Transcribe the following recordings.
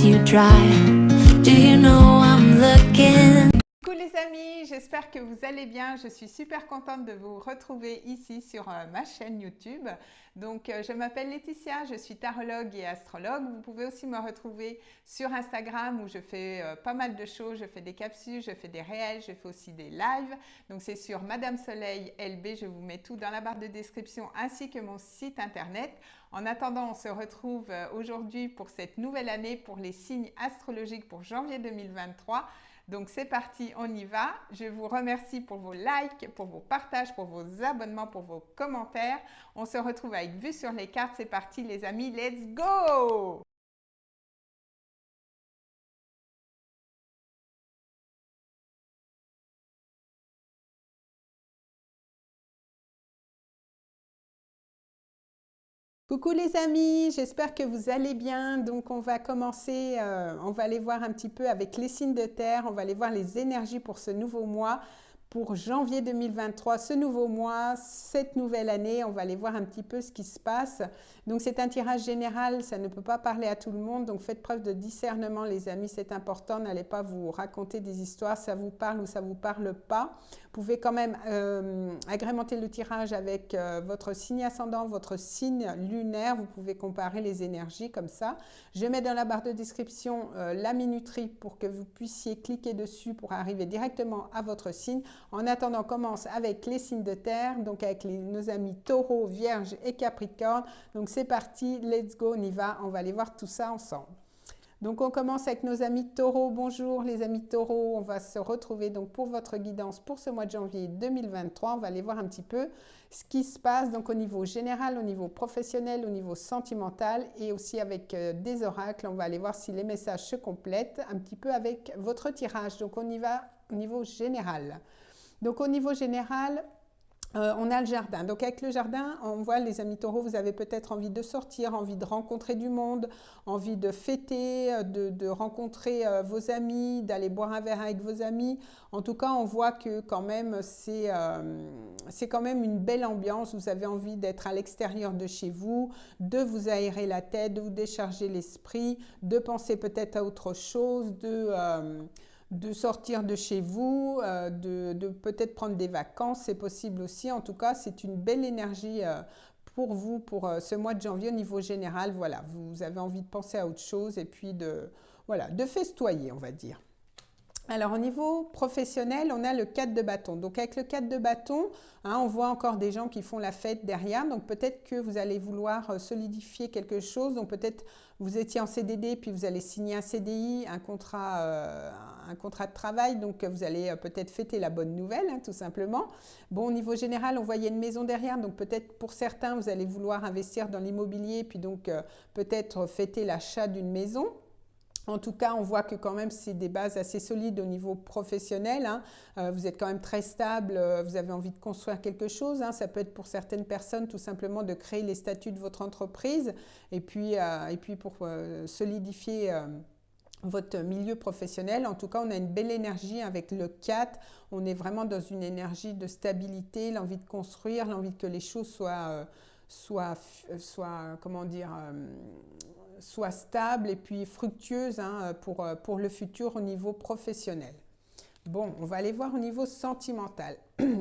pass you dry. Do you know I'm looking? Coucou les amis, j'espère que vous allez bien. Je suis super contente de vous retrouver ici sur ma chaîne YouTube. Donc, je m'appelle Laetitia, je suis tarologue et astrologue. Vous pouvez aussi me retrouver sur Instagram où je fais pas mal de choses. Je fais des capsules, je fais des réels, je fais aussi des lives. Donc, c'est sur Madame Soleil LB. Je vous mets tout dans la barre de description ainsi que mon site internet. En attendant, on se retrouve aujourd'hui pour cette nouvelle année pour les signes astrologiques pour janvier 2023. Donc c'est parti, on y va. Je vous remercie pour vos likes, pour vos partages, pour vos abonnements, pour vos commentaires. On se retrouve avec Vue sur les cartes. C'est parti les amis, let's go! Coucou les amis, j'espère que vous allez bien. Donc on va commencer, on va aller voir un petit peu avec les signes de terre, on va aller voir les énergies pour ce nouveau mois, pour janvier 2023, ce nouveau mois, cette nouvelle année. On va aller voir un petit peu ce qui se passe. Donc c'est un tirage général, ça ne peut pas parler à tout le monde, donc faites preuve de discernement les amis, c'est important. N'allez pas vous raconter des histoires, ça vous parle ou ça vous parle pas. Vous pouvez quand même agrémenter le tirage avec votre signe ascendant, votre signe lunaire. Vous pouvez comparer les énergies comme ça. Je mets dans la barre de description la minuterie pour que vous puissiez cliquer dessus pour arriver directement à votre signe. En attendant, on commence avec les signes de terre, donc avec nos amis taureau, vierge et capricorne. Donc c'est parti, let's go, on y va, on va aller voir tout ça ensemble. Donc on commence avec nos amis taureaux. Bonjour les amis taureaux, on va se retrouver donc pour votre guidance pour ce mois de janvier 2023. On va aller voir un petit peu ce qui se passe donc au niveau général, au niveau professionnel, au niveau sentimental et aussi avec des oracles. On va aller voir si les messages se complètent un petit peu avec votre tirage. Donc on y va au niveau général. Donc au niveau général, on a le jardin. Donc avec le jardin, on voit les amis taureaux, vous avez peut-être envie de sortir, envie de rencontrer du monde, envie de fêter, de rencontrer vos amis, d'aller boire un verre avec vos amis. En tout cas, on voit que quand même, c'est quand même une belle ambiance. Vous avez envie d'être à l'extérieur de chez vous, de vous aérer la tête, de vous décharger l'esprit, de penser peut-être à autre chose, de sortir de chez vous, de peut-être prendre des vacances, c'est possible aussi. En tout cas, c'est une belle énergie pour vous, pour ce mois de janvier au niveau général. Voilà, vous avez envie de penser à autre chose et puis voilà, de festoyer, on va dire. Alors au niveau professionnel, on a le 4 de bâton. Donc avec le 4 de bâton, on voit encore des gens qui font la fête derrière. Donc peut-être que vous allez vouloir solidifier quelque chose. Donc peut-être vous étiez en CDD puis vous allez signer un CDI, un contrat de travail. Donc vous allez peut-être fêter la bonne nouvelle, tout simplement. Bon, au niveau général, on voyait une maison derrière. Donc peut-être pour certains, vous allez vouloir investir dans l'immobilier puis donc peut-être fêter l'achat d'une maison. En tout cas, on voit que quand même, c'est des bases assez solides au niveau professionnel. Vous êtes quand même très stable, vous avez envie de construire quelque chose. Ça peut être pour certaines personnes tout simplement de créer les statuts de votre entreprise et puis pour solidifier votre milieu professionnel. En tout cas, on a une belle énergie avec le 4. On est vraiment dans une énergie de stabilité, l'envie de construire, l'envie que les choses soient comment dire, soit stable et puis fructueuse pour le futur au niveau professionnel. Bon, on va aller voir au niveau sentimental.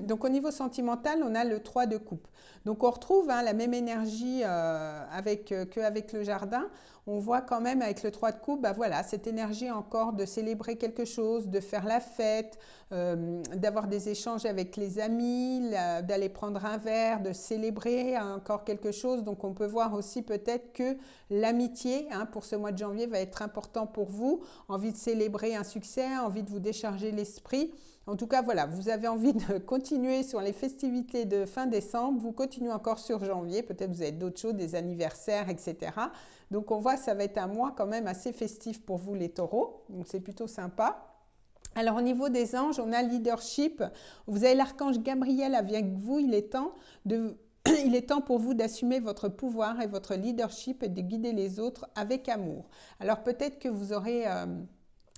Donc au niveau sentimental, on a le 3 de coupe. Donc on retrouve la même énergie qu'avec le jardin. On voit quand même avec le 3 de coupe, voilà, cette énergie encore de célébrer quelque chose, de faire la fête, d'avoir des échanges avec les amis, d'aller prendre un verre, de célébrer encore quelque chose. Donc on peut voir aussi peut-être que l'amitié pour ce mois de janvier va être important pour vous. Envie de célébrer un succès, envie de vous décharger l'esprit. En tout cas, voilà, vous avez envie de continuer sur les festivités de fin décembre, vous continuez encore sur janvier, peut-être vous avez d'autres choses, des anniversaires, etc. Donc, on voit que ça va être un mois quand même assez festif pour vous les taureaux, donc c'est plutôt sympa. Alors, au niveau des anges, on a leadership. Vous avez l'archange Gabriel avec vous, il est temps pour vous d'assumer votre pouvoir et votre leadership et de guider les autres avec amour. Alors, peut-être que vous aurez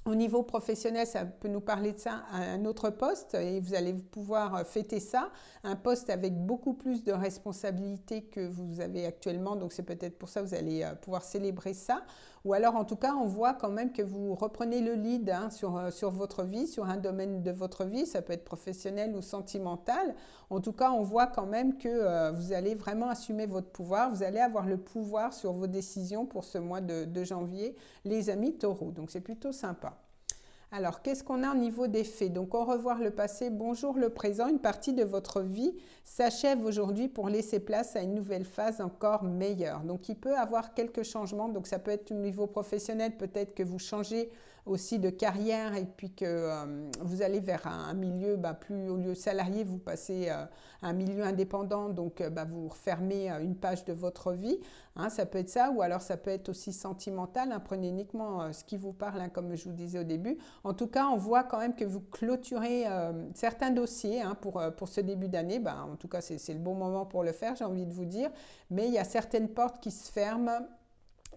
Au niveau professionnel, ça peut nous parler de ça à un autre poste et vous allez pouvoir fêter ça, un poste avec beaucoup plus de responsabilités que vous avez actuellement, donc c'est peut-être pour ça que vous allez pouvoir célébrer ça. Ou alors en tout cas, on voit quand même que vous reprenez le lead hein, sur votre vie, sur un domaine de votre vie, ça peut être professionnel ou sentimental. En tout cas, on voit quand même que vous allez vraiment assumer votre pouvoir, vous allez avoir le pouvoir sur vos décisions pour ce mois de janvier, les amis taureaux, donc c'est plutôt sympa. Alors, qu'est-ce qu'on a au niveau des faits? Donc, au revoir le passé, bonjour le présent. Une partie de votre vie s'achève aujourd'hui pour laisser place à une nouvelle phase encore meilleure. Donc, il peut y avoir quelques changements. Donc, ça peut être au niveau professionnel, peut-être que vous changez aussi de carrière et puis que vous allez vers un milieu plus au lieu salarié, vous passez à un milieu indépendant, donc vous refermez une page de votre vie. Hein, ça peut être ça, ou alors ça peut être aussi sentimental. Hein, prenez uniquement ce qui vous parle, hein, comme je vous disais au début. En tout cas, on voit quand même que vous clôturez certains dossiers hein, pour ce début d'année. En tout cas, c'est le bon moment pour le faire, j'ai envie de vous dire. Mais il y a certaines portes qui se ferment,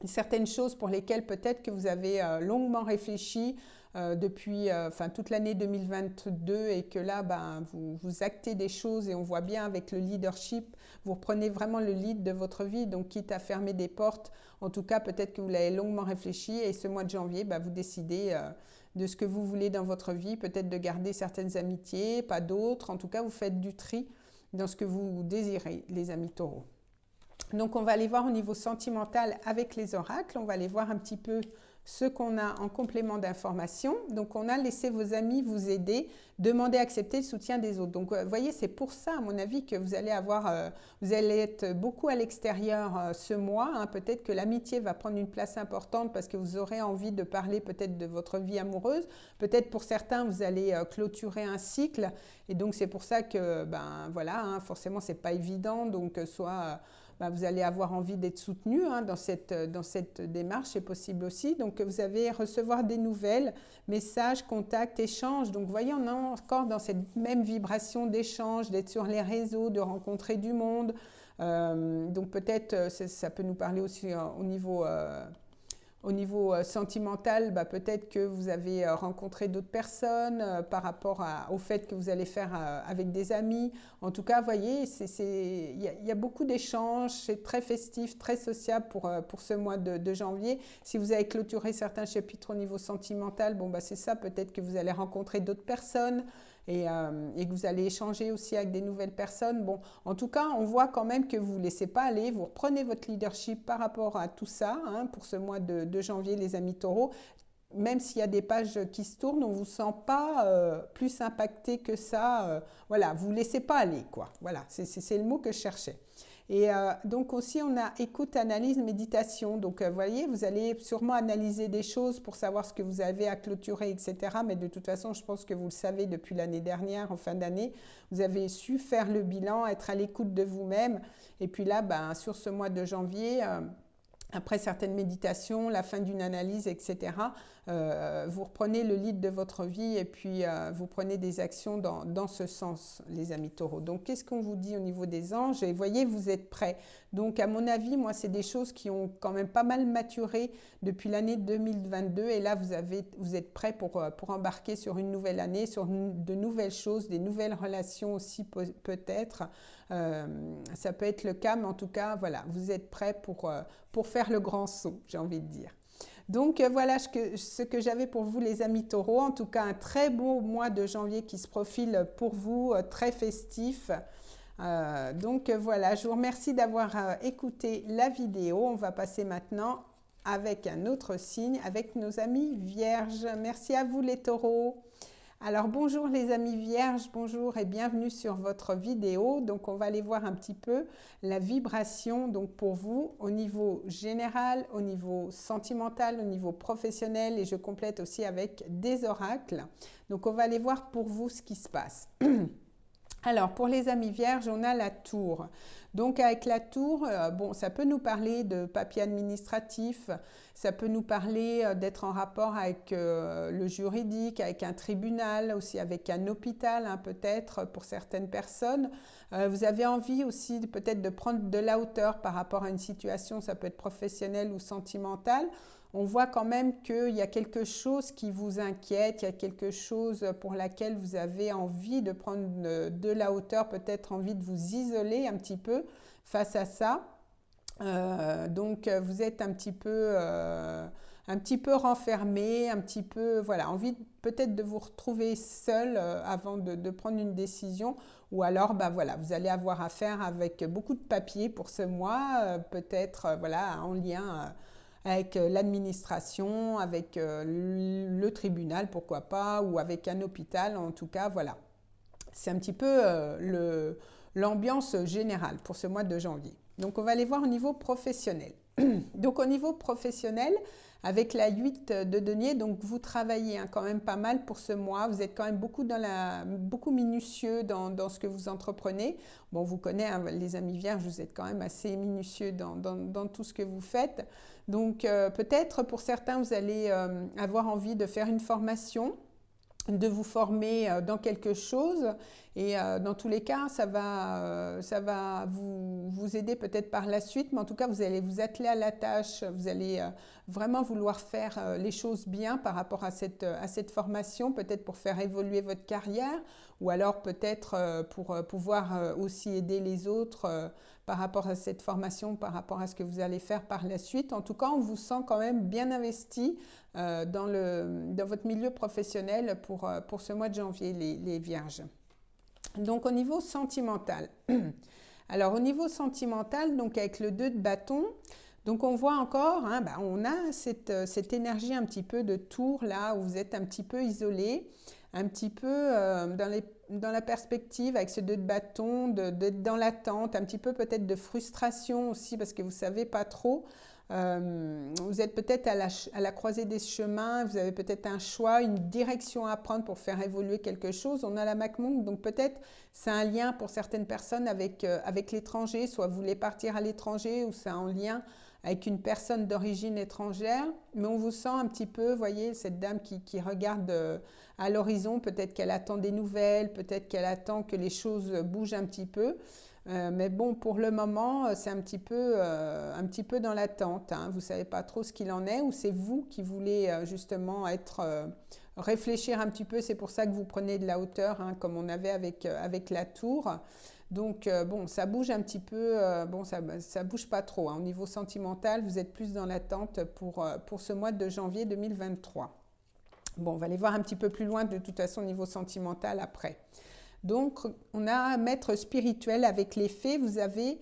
certaines choses pour lesquelles peut-être que vous avez longuement réfléchi depuis toute l'année 2022 et que là, vous actez des choses et on voit bien avec le leadership, vous reprenez vraiment le lead de votre vie, donc quitte à fermer des portes, en tout cas peut-être que vous l'avez longuement réfléchi et ce mois de janvier, vous décidez de ce que vous voulez dans votre vie, peut-être de garder certaines amitiés, pas d'autres, en tout cas vous faites du tri dans ce que vous désirez, les amis taureaux. Donc, on va aller voir au niveau sentimental avec les oracles. On va aller voir un petit peu ce qu'on a en complément d'information. Donc, on a laissé vos amis vous aider, demander, accepter le soutien des autres. Donc, vous voyez, c'est pour ça, à mon avis, que vous allez vous allez être beaucoup à l'extérieur ce mois. Hein. Peut-être que l'amitié va prendre une place importante parce que vous aurez envie de parler peut-être de votre vie amoureuse. Peut-être pour certains, vous allez clôturer un cycle. Et donc, c'est pour ça que, voilà, hein, forcément, c'est pas évident. Donc, soit vous allez avoir envie d'être soutenu hein, dans cette démarche, c'est possible aussi. Donc, vous allez recevoir des nouvelles, messages, contacts, échanges. Donc, vous voyez, on est encore dans cette même vibration d'échange, d'être sur les réseaux, de rencontrer du monde. Donc, peut-être, ça peut nous parler aussi au niveau sentimental, peut-être que vous avez rencontré d'autres personnes par rapport au fait que vous allez faire avec des amis. En tout cas, vous voyez, il y a beaucoup d'échanges, c'est très festif, très sociable pour ce mois de janvier. Si vous avez clôturé certains chapitres au niveau sentimental, c'est ça, peut-être que vous allez rencontrer d'autres personnes. Et que vous allez échanger aussi avec des nouvelles personnes. Bon, en tout cas, on voit quand même que vous ne laissez pas aller, vous reprenez votre leadership par rapport à tout ça, hein, pour ce mois de janvier, les amis taureaux. Même s'il y a des pages qui se tournent, on ne vous sent pas plus impacté que ça. Voilà, vous ne laissez pas aller, quoi. Voilà, c'est le mot que je cherchais. Et donc aussi, on a écoute, analyse, méditation. Donc, vous voyez, vous allez sûrement analyser des choses pour savoir ce que vous avez à clôturer, etc. Mais de toute façon, je pense que vous le savez depuis l'année dernière, en fin d'année, vous avez su faire le bilan, être à l'écoute de vous-même. Et puis là, sur ce mois de janvier, après certaines méditations, la fin d'une analyse, etc., vous reprenez le lead de votre vie et puis vous prenez des actions dans ce sens, les amis taureaux. Donc, qu'est-ce qu'on vous dit au niveau des anges? Et voyez, vous êtes prêts. Donc, à mon avis, moi, c'est des choses qui ont quand même pas mal maturé depuis l'année 2022. Et là, vous êtes prêts pour embarquer sur une nouvelle année, sur de nouvelles choses, des nouvelles relations aussi peut-être. Ça peut être le cas, mais en tout cas, voilà, vous êtes prêts pour faire le grand saut, j'ai envie de dire. Donc voilà ce que j'avais pour vous les amis taureaux. En tout cas, un très beau mois de janvier qui se profile pour vous, très festif. Donc voilà, je vous remercie d'avoir écouté la vidéo. On va passer maintenant avec un autre signe, avec nos amis vierges. Merci à vous les taureaux. Alors bonjour les amis vierges, bonjour et bienvenue sur votre vidéo. Donc on va aller voir un petit peu la vibration donc pour vous au niveau général, au niveau sentimental, au niveau professionnel et je complète aussi avec des oracles. Donc on va aller voir pour vous ce qui se passe. Alors pour les amis vierges, on a la tour. Donc avec la tour, bon, ça peut nous parler de papiers administratifs, ça peut nous parler d'être en rapport avec le juridique, avec un tribunal, aussi avec un hôpital, hein, peut-être pour certaines personnes. Vous avez envie aussi peut-être de prendre de la hauteur par rapport à une situation, ça peut être professionnelle ou sentimentale. On voit quand même qu'il y a quelque chose qui vous inquiète, il y a quelque chose pour laquelle vous avez envie de prendre de la hauteur, peut-être envie de vous isoler un petit peu face à ça. Donc vous êtes un petit peu renfermé, un petit peu, voilà, envie peut-être de vous retrouver seul avant de prendre une décision, ou alors, bah voilà, vous allez avoir affaire avec beaucoup de papiers pour ce mois, peut-être, voilà, en lien avec l'administration, avec le tribunal, pourquoi pas, ou avec un hôpital, en tout cas, voilà. C'est un petit peu l'ambiance générale pour ce mois de janvier. Donc, on va aller voir au niveau professionnel. Donc, au niveau professionnel, avec la 8 de denier, donc vous travaillez hein, quand même pas mal pour ce mois. Vous êtes quand même beaucoup minutieux dans ce que vous entreprenez. Bon, vous connaissez, hein, les amis vierges, vous êtes quand même assez minutieux dans tout ce que vous faites. Donc, peut-être pour certains, vous allez avoir envie de faire une formation, de vous former dans quelque chose et dans tous les cas ça va vous aider peut-être par la suite, mais en tout cas vous allez vous atteler à la tâche, vous allez vraiment vouloir faire les choses bien par rapport à cette formation, peut-être pour faire évoluer votre carrière ou alors peut-être pour pouvoir aussi aider les autres par rapport à cette formation, par rapport à ce que vous allez faire par la suite. En tout cas, on vous sent quand même bien investi dans votre milieu professionnel pour ce mois de janvier, les vierges. Donc, au niveau sentimental. Alors, au niveau sentimental, donc avec le 2 de bâton, donc on voit encore, hein, bah, on a cette énergie un petit peu de tour là, où vous êtes un petit peu isolé, un petit peu dans la perspective avec ce 2 de bâton, d'être dans l'attente, un petit peu peut-être de frustration aussi parce que vous ne savez pas trop. Vous êtes peut-être à la croisée des chemins, vous avez peut-être un choix, une direction à prendre pour faire évoluer quelque chose. On a la MacMonk, donc peut-être c'est un lien pour certaines personnes avec l'étranger, soit vous voulez partir à l'étranger ou c'est en lien avec une personne d'origine étrangère, mais on vous sent un petit peu, vous voyez, cette dame qui regarde à l'horizon, peut-être qu'elle attend des nouvelles, peut-être qu'elle attend que les choses bougent un petit peu. Mais bon, pour le moment, c'est un petit peu dans l'attente. Hein. Vous ne savez pas trop ce qu'il en est, ou c'est vous qui voulez justement réfléchir un petit peu. C'est pour ça que vous prenez de la hauteur, hein, comme on avait avec la tour. Donc, bon, ça bouge un petit peu. Bon, ça bouge pas trop. Hein. Au niveau sentimental, vous êtes plus dans l'attente pour ce mois de janvier 2023. Bon, on va aller voir un petit peu plus loin de toute façon au niveau sentimental après. Donc, on a un maître spirituel avec les fées. Vous avez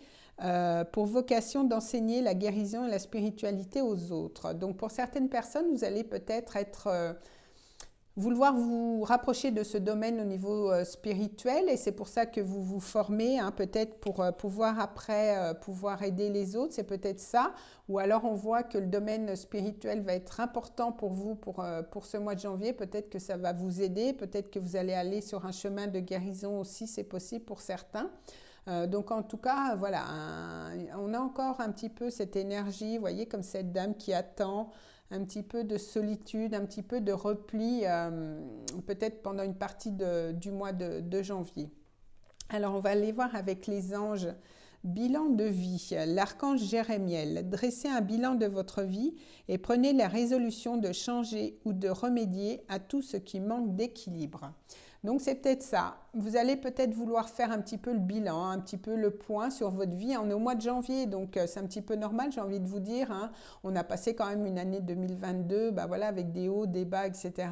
pour vocation d'enseigner la guérison et la spiritualité aux autres. Donc, pour certaines personnes, vous allez peut-être vouloir vous rapprocher de ce domaine au niveau spirituel et c'est pour ça que vous vous formez, hein, peut-être pour pouvoir après pouvoir aider les autres, c'est peut-être ça. Ou alors on voit que le domaine spirituel va être important pour vous pour ce mois de janvier, peut-être que ça va vous aider, peut-être que vous allez aller sur un chemin de guérison aussi, c'est possible pour certains. Donc en tout cas, voilà, on a encore un petit peu cette énergie, vous voyez, comme cette dame qui attend, un petit peu de solitude, un petit peu de repli, peut-être pendant une partie du mois de janvier. Alors, on va aller voir avec les anges. Bilan de vie. L'archange Jérémiel. Dressez un bilan de votre vie et prenez la résolution de changer ou de remédier à tout ce qui manque d'équilibre. Donc, c'est peut-être ça. Vous allez peut-être vouloir faire un petit peu le bilan, un petit peu le point sur votre vie. On est au mois de janvier, donc c'est un petit peu normal, j'ai envie de vous dire. Hein. On a passé quand même une année 2022, bah voilà, avec des hauts, des bas, etc.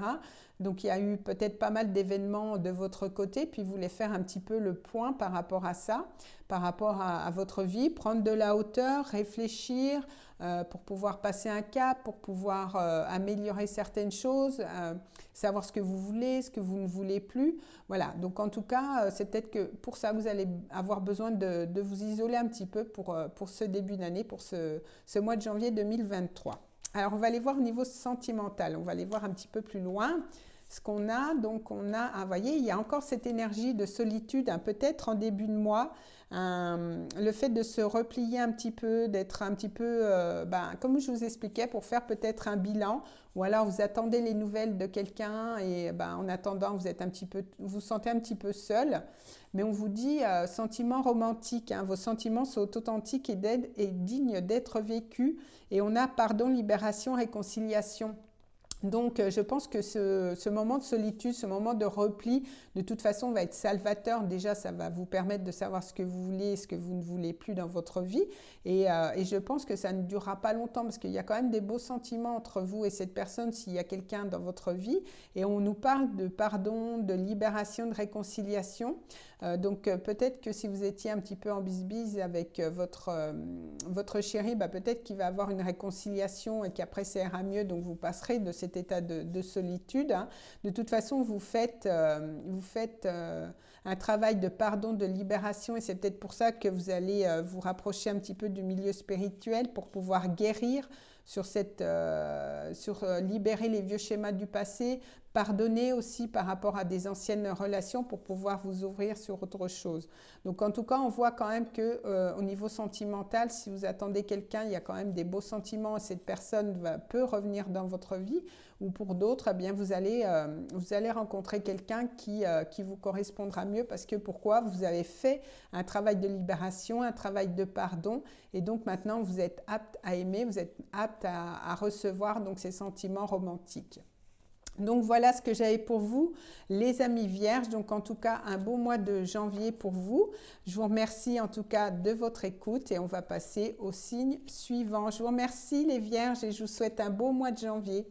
Donc, il y a eu peut-être pas mal d'événements de votre côté, puis vous voulez faire un petit peu le point par rapport à ça, par rapport à votre vie, prendre de la hauteur, réfléchir pour pouvoir passer un cap, pour pouvoir améliorer certaines choses, savoir ce que vous voulez, ce que vous ne voulez plus. Voilà, donc en tout cas, c'est peut-être que pour ça, vous allez avoir besoin de vous isoler un petit peu pour ce début d'année, pour ce mois de janvier 2023. Alors, on va aller voir au niveau sentimental, on va aller voir un petit peu plus loin. Ce qu'on a, donc on a, vous voyez, il y a encore cette énergie de solitude, hein, peut-être en début de mois, le fait de se replier un petit peu, d'être un petit peu, comme je vous expliquais, pour faire peut-être un bilan, ou alors vous attendez les nouvelles de quelqu'un et en attendant, vous êtes un petit peu, vous vous sentez un petit peu seul. Mais on vous dit sentiments romantiques, hein, vos sentiments sont authentiques et dignes d'être vécus. Et on a pardon, libération, réconciliation. Donc, je pense que ce moment de solitude, ce moment de repli, de toute façon, va être salvateur. Déjà, ça va vous permettre de savoir ce que vous voulez et ce que vous ne voulez plus dans votre vie. Et je pense que ça ne durera pas longtemps parce qu'il y a quand même des beaux sentiments entre vous et cette personne s'il y a quelqu'un dans votre vie. Et on nous parle de pardon, de libération, de réconciliation. Peut-être que si vous étiez un petit peu en bisbise avec votre chéri, peut-être qu'il va avoir une réconciliation et qu'après ça ira mieux, donc vous passerez de cet état de solitude. Hein. De toute façon, vous faites un travail de pardon, de libération et c'est peut-être pour ça que vous allez vous rapprocher un petit peu du milieu spirituel pour pouvoir guérir sur libérer les vieux schémas du passé, pardonner aussi par rapport à des anciennes relations pour pouvoir vous ouvrir sur autre chose. Donc en tout cas, on voit quand même que au niveau sentimental, si vous attendez quelqu'un, il y a quand même des beaux sentiments et cette personne peut revenir dans votre vie. Ou pour d'autres, eh bien vous allez rencontrer quelqu'un qui vous correspondra mieux parce que pourquoi? Vous avez fait un travail de libération, un travail de pardon et donc maintenant vous êtes apte à aimer, vous êtes apte à recevoir donc ces sentiments romantiques. Donc voilà ce que j'avais pour vous, les amis vierges. Donc en tout cas, un beau mois de janvier pour vous. Je vous remercie en tout cas de votre écoute et on va passer au signe suivant. Je vous remercie les vierges et je vous souhaite un beau mois de janvier.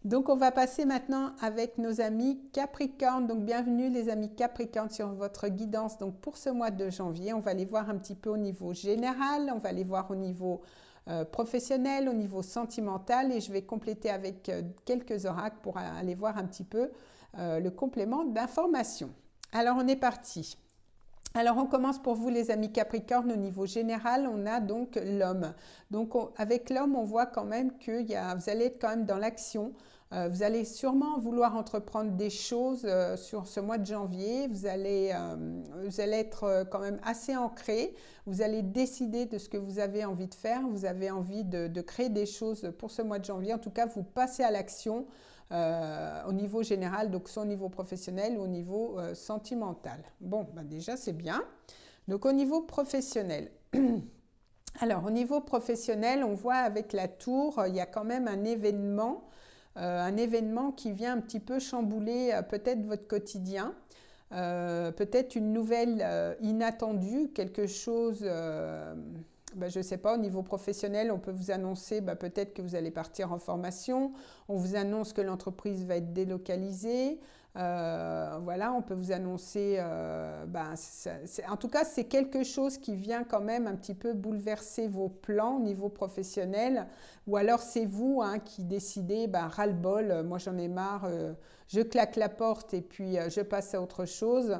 Donc on va passer maintenant avec nos amis Capricorne. Donc bienvenue les amis Capricorne sur votre guidance. Donc pour ce mois de janvier, on va les voir un petit peu au niveau général, on va les voir au niveau professionnel, au niveau sentimental et je vais compléter avec quelques oracles pour aller voir un petit peu le complément d'information. Alors on est parti. Alors on commence pour vous les amis Capricorne au niveau général, on a donc l'homme. Donc avec l'homme on voit quand même que vous allez être quand même dans l'action. Vous allez sûrement vouloir entreprendre des choses sur ce mois de janvier. Vous allez être quand même assez ancré. Vous allez décider de ce que vous avez envie de faire. Vous avez envie de créer des choses pour ce mois de janvier. En tout cas, vous passez à l'action au niveau général, donc soit au niveau professionnel ou au niveau sentimental. Bon, déjà, c'est bien. Donc, au niveau professionnel. Alors, au niveau professionnel, on voit avec la tour, il y a quand même un événement qui vient un petit peu chambouler peut-être votre quotidien, peut-être une nouvelle inattendue, quelque chose, je ne sais pas, au niveau professionnel, on peut vous annoncer peut-être que vous allez partir en formation, on vous annonce que l'entreprise va être délocalisée, voilà, on peut vous annoncer, en tout cas c'est quelque chose qui vient quand même un petit peu bouleverser vos plans au niveau professionnel, ou alors c'est vous qui décidez, ras-le-bol, moi j'en ai marre, je claque la porte et puis je passe à autre chose.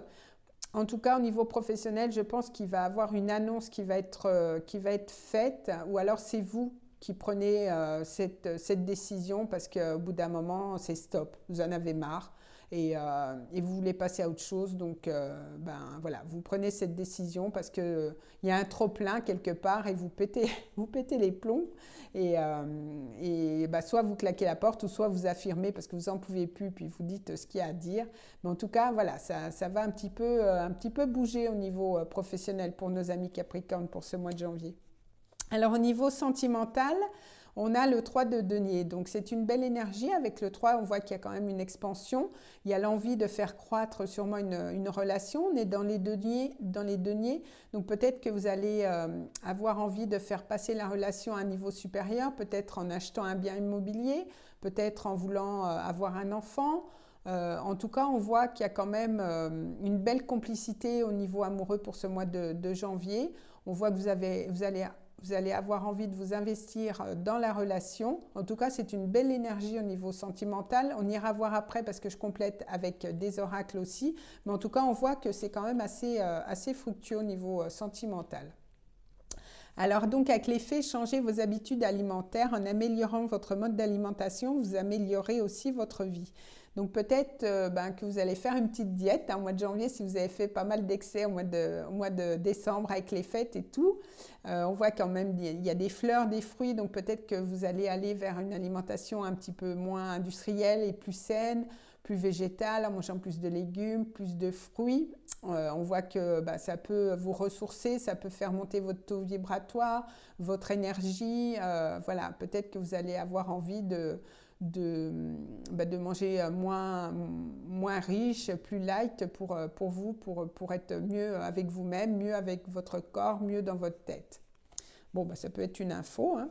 En tout cas, au niveau professionnel, je pense qu'il va y avoir une annonce qui va être faite, ou alors c'est vous qui prenez cette décision parce qu'au bout d'un moment, c'est stop, vous en avez marre et vous voulez passer à autre chose. Donc, voilà, vous prenez cette décision parce qu'il y a un trop-plein quelque part et vous pétez les plombs. Et soit vous claquez la porte ou soit vous affirmez parce que vous n'en pouvez plus puis vous dites ce qu'il y a à dire. Mais en tout cas, voilà, ça va un petit peu bouger au niveau professionnel pour nos amis Capricorne pour ce mois de janvier. Alors au niveau sentimental, on a le 3 de denier, donc c'est une belle énergie. Avec le 3, on voit qu'il y a quand même une expansion. Il y a l'envie de faire croître sûrement une relation. On est dans les deniers, donc peut-être que vous allez avoir envie de faire passer la relation à un niveau supérieur, peut-être en achetant un bien immobilier, peut-être en voulant avoir un enfant. En tout cas, on voit qu'il y a quand même une belle complicité au niveau amoureux pour ce mois de janvier. On voit que vous allez avoir envie de vous investir dans la relation. En tout cas, c'est une belle énergie au niveau sentimental. On ira voir après parce que je complète avec des oracles aussi. Mais en tout cas, on voit que c'est quand même assez fructueux au niveau sentimental. Alors donc avec les fées, changez vos habitudes alimentaires en améliorant votre mode d'alimentation, vous améliorez aussi votre vie. Donc peut-être que vous allez faire une petite diète au mois de janvier si vous avez fait pas mal d'excès au mois de décembre avec les fêtes et tout. On voit quand même il y a des fleurs, des fruits, donc peut-être que vous allez aller vers une alimentation un petit peu moins industrielle et plus saine, plus végétale, en mangeant plus de légumes, plus de fruits. On voit que ça peut vous ressourcer, ça peut faire monter votre taux vibratoire, votre énergie. Voilà, peut-être que vous allez avoir envie de manger moins riche, plus light pour vous, pour être mieux avec vous-même, mieux avec votre corps, mieux dans votre tête. Bon, ça peut être une info, hein.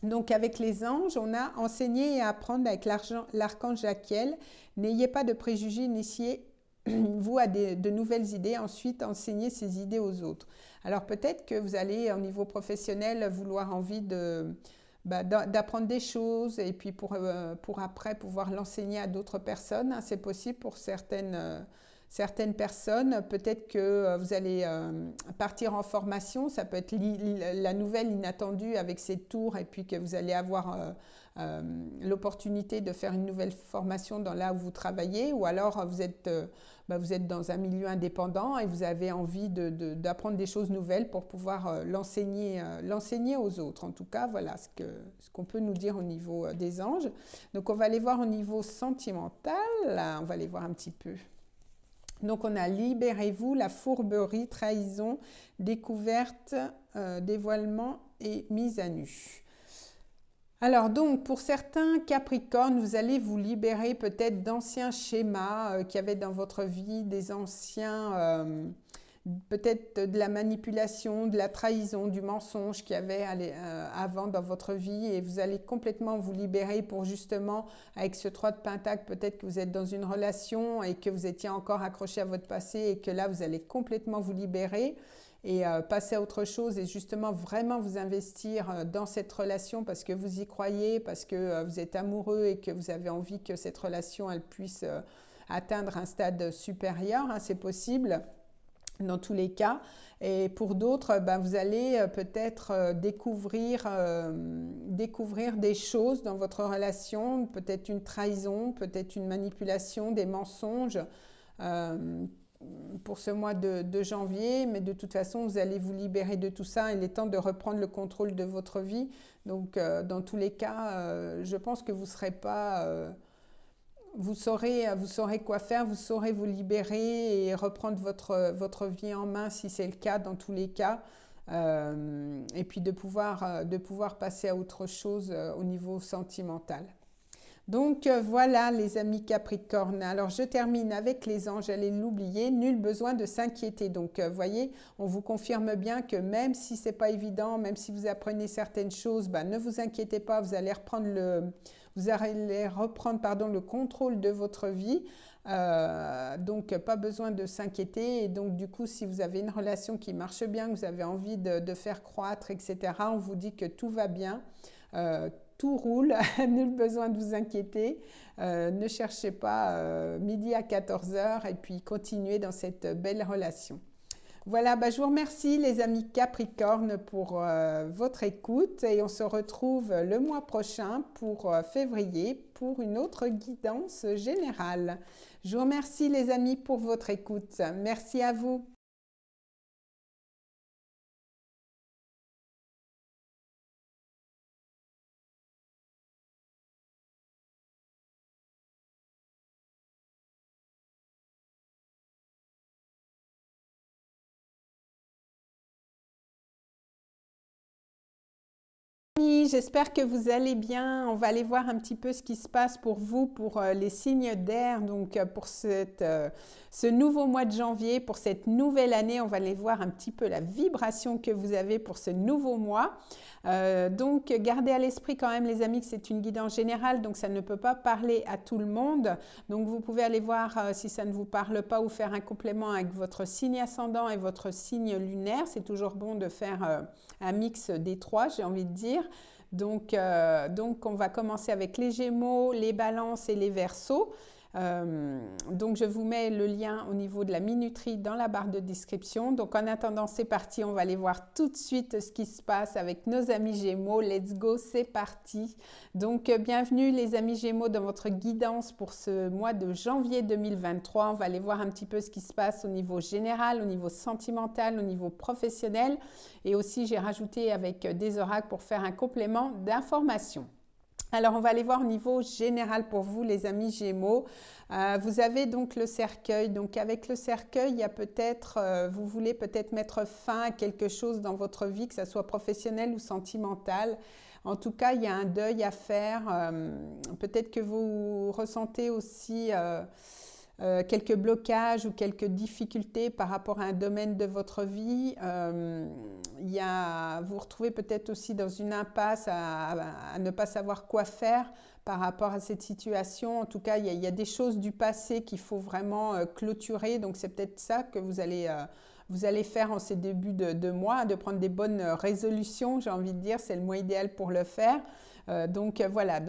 Donc avec les anges, on a enseigné et apprendre avec l'archange Jaquiel. N'ayez pas de préjugés, initiez-vous à de nouvelles idées, ensuite enseignez ces idées aux autres. Alors peut-être que vous allez au niveau professionnel vouloir envie d'apprendre des choses et puis pour après pouvoir l'enseigner à d'autres personnes, hein. C'est possible pour certaines personnes. Peut-être que vous allez partir en formation, ça peut être la nouvelle inattendue avec ces tours et puis que vous allez avoir l'opportunité de faire une nouvelle formation dans là où vous travaillez, ou alors vous êtes dans un milieu indépendant et vous avez envie d'apprendre des choses nouvelles pour pouvoir l'enseigner aux autres. En tout cas, voilà ce qu'on peut nous dire au niveau des anges. Donc on va aller voir au niveau sentimental, on va aller voir un petit peu. Donc on a libérez-vous, la fourberie, trahison, découverte, dévoilement et mise à nu. Alors donc pour certains Capricornes, vous allez vous libérer peut-être d'anciens schémas qu'il y avait dans votre vie, des anciens, peut-être de la manipulation, de la trahison, du mensonge qu'il y avait avant dans votre vie, et vous allez complètement vous libérer pour justement, avec ce 3 de Pentacle, peut-être que vous êtes dans une relation et que vous étiez encore accroché à votre passé et que là vous allez complètement vous libérer et passer à autre chose et justement vraiment vous investir dans cette relation parce que vous y croyez, parce que vous êtes amoureux et que vous avez envie que cette relation elle puisse atteindre un stade supérieur, hein, c'est possible dans tous les cas. Et pour d'autres, vous allez peut-être découvrir des choses dans votre relation, peut-être une trahison, peut-être une manipulation, des mensonges pour ce mois de janvier, mais de toute façon, vous allez vous libérer de tout ça. Il est temps de reprendre le contrôle de votre vie. Donc, dans tous les cas, je pense que vous ne serez pas... vous saurez quoi faire, vous saurez vous libérer et reprendre votre vie en main si c'est le cas dans tous les cas. Et puis de pouvoir passer à autre chose au niveau sentimental. Donc voilà les amis Capricorne. Alors je termine avec les anges, j'allais l'oublier, nul besoin de s'inquiéter. Donc vous voyez, on vous confirme bien que même si c'est pas évident, même si vous apprenez certaines choses, ne vous inquiétez pas, vous allez reprendre le contrôle de votre vie. Donc pas besoin de s'inquiéter, et donc du coup si vous avez une relation qui marche bien, que vous avez envie de faire croître, etc., on vous dit que tout va bien. Tout roule, nul besoin de vous inquiéter, ne cherchez pas midi à 14h et puis continuez dans cette belle relation. Voilà, je vous remercie les amis Capricorne pour votre écoute et on se retrouve le mois prochain pour février pour une autre guidance générale. Je vous remercie les amis pour votre écoute. Merci à vous. J'espère que vous allez bien. On va aller voir un petit peu ce qui se passe pour vous, pour les signes d'air. Donc pour ce nouveau mois de janvier, pour cette nouvelle année, on va aller voir un petit peu la vibration que vous avez pour ce nouveau mois. Donc gardez à l'esprit quand même les amis que c'est une guidance générale, donc ça ne peut pas parler à tout le monde. Donc vous pouvez aller voir si ça ne vous parle pas ou faire un complément avec votre signe ascendant et votre signe lunaire. C'est toujours bon de faire un mix des trois, j'ai envie de dire. Donc on va commencer avec les Gémeaux, les Balances et les Verseaux. Donc je vous mets le lien au niveau de la minuterie dans la barre de description. Donc en attendant, c'est parti, on va aller voir tout de suite ce qui se passe avec nos amis Gémeaux. Let's go, c'est parti. Donc bienvenue les amis Gémeaux dans votre guidance pour ce mois de janvier 2023. On va aller voir un petit peu ce qui se passe au niveau général, au niveau sentimental, au niveau professionnel. Et aussi j'ai rajouté avec des oracles pour faire un complément d'information. Alors, on va aller voir au niveau général pour vous, les amis Gémeaux. Vous avez donc le cercueil. Donc, avec le cercueil, il y a peut-être, vous voulez peut-être mettre fin à quelque chose dans votre vie, que ce soit professionnel ou sentimental. En tout cas, il y a un deuil à faire. Peut-être que vous ressentez aussi quelques blocages ou quelques difficultés par rapport à un domaine de votre vie. Vous vous retrouvez peut-être aussi dans une impasse à ne pas savoir quoi faire par rapport à cette situation. En tout cas, il y a des choses du passé qu'il faut vraiment clôturer. Donc, c'est peut-être ça que vous allez faire en ces débuts de mois, de prendre des bonnes résolutions, j'ai envie de dire. C'est le mois idéal pour le faire. Donc voilà,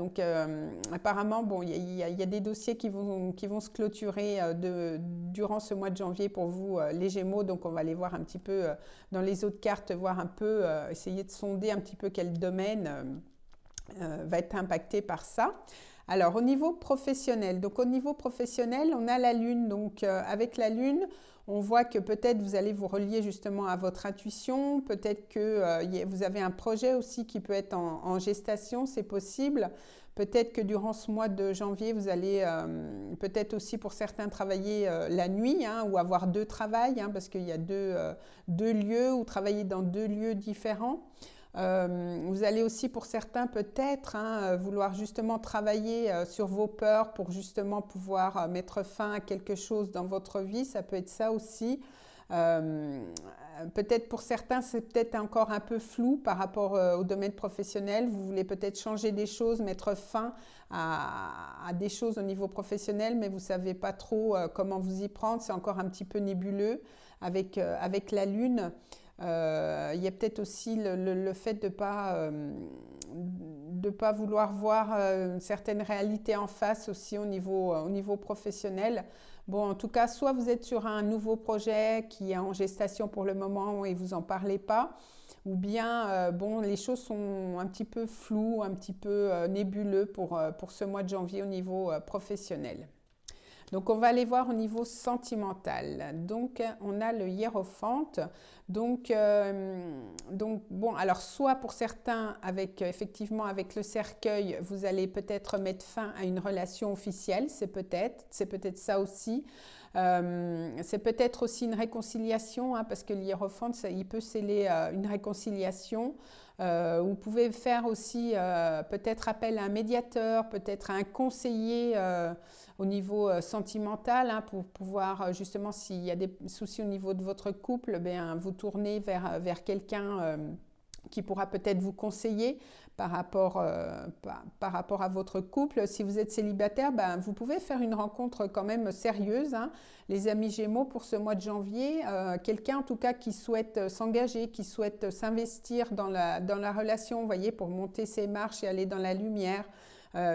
apparemment, bon, il y a des dossiers qui vont se clôturer durant ce mois de janvier pour vous, les Gémeaux. Donc on va aller voir un petit peu dans les autres cartes, voir un peu, essayer de sonder un petit peu quel domaine va être impacté par ça. Alors au niveau professionnel, on a la Lune. Donc avec la Lune, on voit que peut-être vous allez vous relier justement à votre intuition, peut-être que vous avez un projet aussi qui peut être en gestation, c'est possible. Peut-être que durant ce mois de janvier, vous allez peut-être aussi pour certains travailler la nuit ou avoir deux travails parce qu'il y a deux lieux ou travailler dans deux lieux différents. Vous allez aussi pour certains peut-être vouloir justement travailler sur vos peurs pour justement pouvoir mettre fin à quelque chose dans votre vie, ça peut être ça aussi. Peut-être pour certains c'est peut-être encore un peu flou par rapport au domaine professionnel, vous voulez peut-être changer des choses, mettre fin à des choses au niveau professionnel mais vous ne savez pas trop comment vous y prendre, c'est encore un petit peu nébuleux avec la Lune. Il y a peut-être aussi le fait de pas vouloir voir une certaine réalité en face aussi au niveau professionnel. Bon, en tout cas, soit vous êtes sur un nouveau projet qui est en gestation pour le moment et vous en parlez pas, ou bien bon, les choses sont un petit peu floues, un petit peu nébuleux pour ce mois de janvier au niveau professionnel. Donc, on va aller voir au niveau sentimental. Donc, on a le hiérophante. Donc bon, alors soit pour certains, effectivement avec le cercueil, vous allez peut-être mettre fin à une relation officielle, c'est peut-être ça aussi. C'est peut-être aussi une réconciliation, parce que le hiérophante, il peut sceller une réconciliation. Vous pouvez faire aussi peut-être appel à un médiateur, peut-être à un conseiller au niveau sentimental pour pouvoir justement, s'il y a des soucis au niveau de votre couple, vous tourner vers quelqu'un qui pourra peut-être vous conseiller par rapport à votre couple. Si vous êtes célibataire, vous pouvez faire une rencontre quand même sérieuse, les amis Gémeaux, pour ce mois de janvier. Quelqu'un en tout cas qui souhaite s'engager, qui souhaite s'investir dans la relation, vous voyez, pour monter ses marches et aller dans la lumière.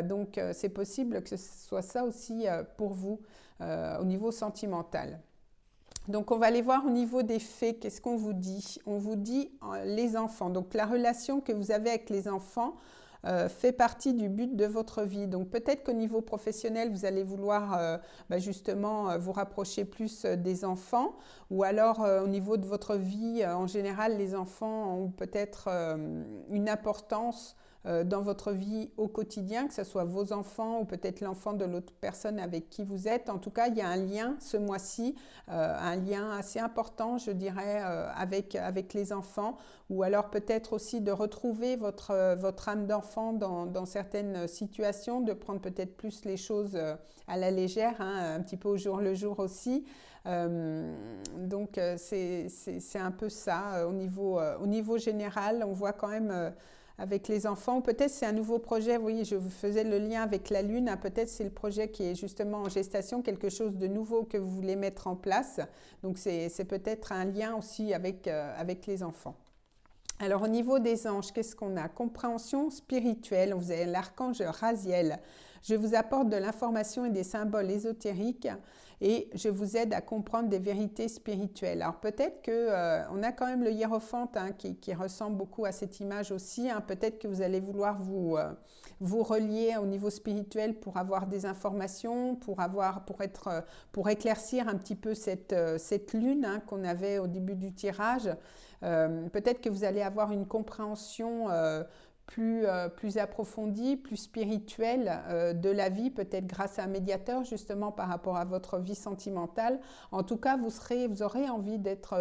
Donc c'est possible que ce soit ça aussi pour vous au niveau sentimental. Donc on va aller voir au niveau des faits, qu'est-ce qu'on vous dit? On vous dit les enfants. Donc la relation que vous avez avec les enfants fait partie du but de votre vie. Donc peut-être qu'au niveau professionnel, vous allez vouloir justement vous rapprocher plus des enfants, ou alors au niveau de votre vie en général, les enfants ont peut-être une importance dans votre vie au quotidien, que ce soit vos enfants ou peut-être l'enfant de l'autre personne avec qui vous êtes. En tout cas, il y a un lien ce mois-ci, un lien assez important, je dirais, avec les enfants, ou alors peut-être aussi de retrouver votre âme d'enfant dans certaines situations, de prendre peut-être plus les choses à la légère, un petit peu au jour le jour aussi. Donc c'est un peu ça au niveau général. On voit quand même avec les enfants, peut-être c'est un nouveau projet, vous voyez, je vous faisais le lien avec la Lune, peut-être c'est le projet qui est justement en gestation, quelque chose de nouveau que vous voulez mettre en place, donc c'est peut-être un lien aussi avec les enfants. Alors au niveau des anges, qu'est-ce qu'on a? Compréhension spirituelle, vous avez l'archange Raziel. Je vous apporte de l'information et des symboles ésotériques et je vous aide à comprendre des vérités spirituelles. Alors peut-être que on a quand même le hiérophante hein, qui ressemble beaucoup à cette image aussi. Hein. Peut-être que vous allez vouloir vous relier au niveau spirituel pour avoir des informations, pour éclaircir un petit peu cette lune hein, qu'on avait au début du tirage. Peut-être que vous allez avoir une compréhension plus approfondie, plus spirituelle de la vie, peut-être grâce à un médiateur justement par rapport à votre vie sentimentale. En tout cas, vous aurez envie d'être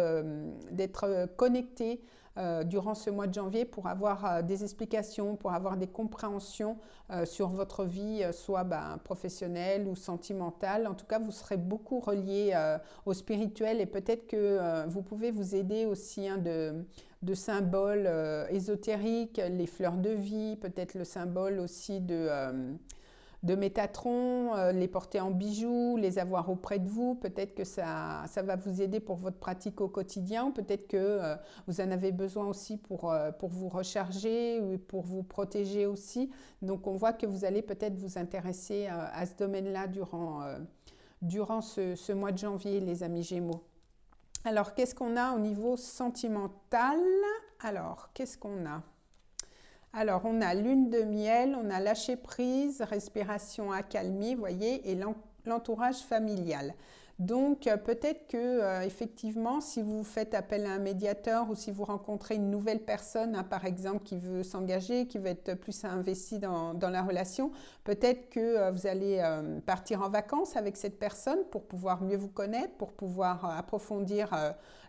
connecté durant ce mois de janvier pour avoir des explications, pour avoir des compréhensions sur votre vie, soit professionnelle ou sentimentale. En tout cas, vous serez beaucoup relié au spirituel et peut-être que vous pouvez vous aider aussi hein, de symboles ésotériques, les fleurs de vie, peut-être le symbole aussi de Métatron, les porter en bijoux, les avoir auprès de vous. Peut-être que ça va vous aider pour votre pratique au quotidien. Peut-être que vous en avez besoin aussi pour vous recharger ou pour vous protéger aussi. Donc, on voit que vous allez peut-être vous intéresser à ce domaine-là durant ce mois de janvier, les amis Gémeaux. Alors, qu'est-ce qu'on a au niveau sentimental? Alors, qu'est-ce qu'on a? Alors, on a lune de miel, on a lâcher prise, respiration accalmie, vous voyez, et l'entourage familial. Donc, peut-être que, effectivement, si vous faites appel à un médiateur ou si vous rencontrez une nouvelle personne, hein, par exemple, qui veut s'engager, qui veut être plus investi dans la relation, peut-être que vous allez partir en vacances avec cette personne pour pouvoir mieux vous connaître, pour pouvoir approfondir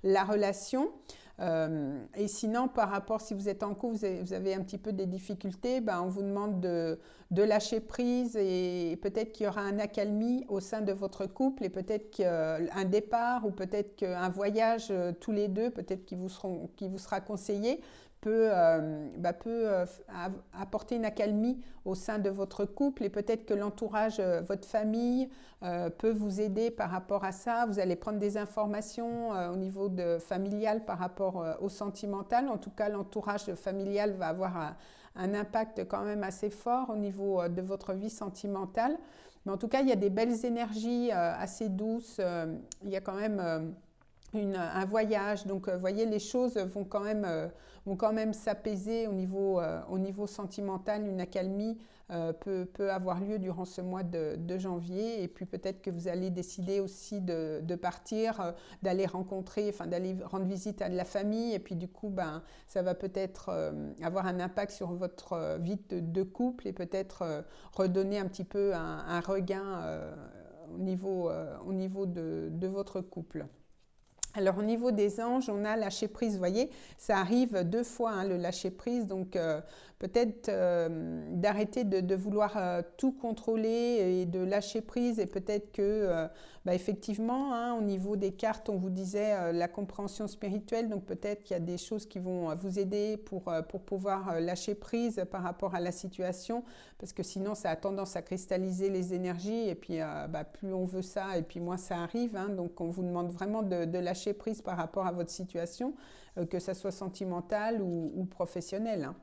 la relation. Et sinon, par rapport, si vous êtes en couple, vous avez un petit peu des difficultés, on vous demande de lâcher prise et peut-être qu'il y aura un accalmie au sein de votre couple et peut-être qu'un départ ou peut-être qu'un voyage tous les deux, peut-être qui vous sera conseillé, peut apporter une accalmie au sein de votre couple et peut-être que l'entourage, votre famille peut vous aider par rapport à ça. Vous allez prendre des informations au niveau familial par rapport au sentimental. En tout cas, l'entourage familial va avoir un impact quand même assez fort au niveau de votre vie sentimentale. Mais en tout cas, il y a des belles énergies assez douces. Il y a quand même un voyage. Donc, vous voyez, les choses vont quand même s'apaiser au niveau sentimental. Une accalmie peut avoir lieu durant ce mois de janvier. Et puis, peut-être que vous allez décider aussi de partir, d'aller d'aller rendre visite à de la famille. Et puis, du coup, ça va peut-être avoir un impact sur votre vie de couple et peut-être redonner un petit peu un regain au niveau de votre couple. Alors, au niveau des anges, on a lâcher prise, vous voyez, ça arrive 2 fois, hein, le lâcher prise, donc peut-être d'arrêter de vouloir tout contrôler et de lâcher prise et peut-être que, effectivement, hein, au niveau des cartes, on vous disait la compréhension spirituelle, donc peut-être qu'il y a des choses qui vont vous aider pour pouvoir lâcher prise par rapport à la situation, parce que sinon, ça a tendance à cristalliser les énergies et puis plus on veut ça et puis moins ça arrive, hein, donc on vous demande vraiment de lâcher prise par rapport à votre situation, que ça soit sentimentale ou professionnelle. Hein.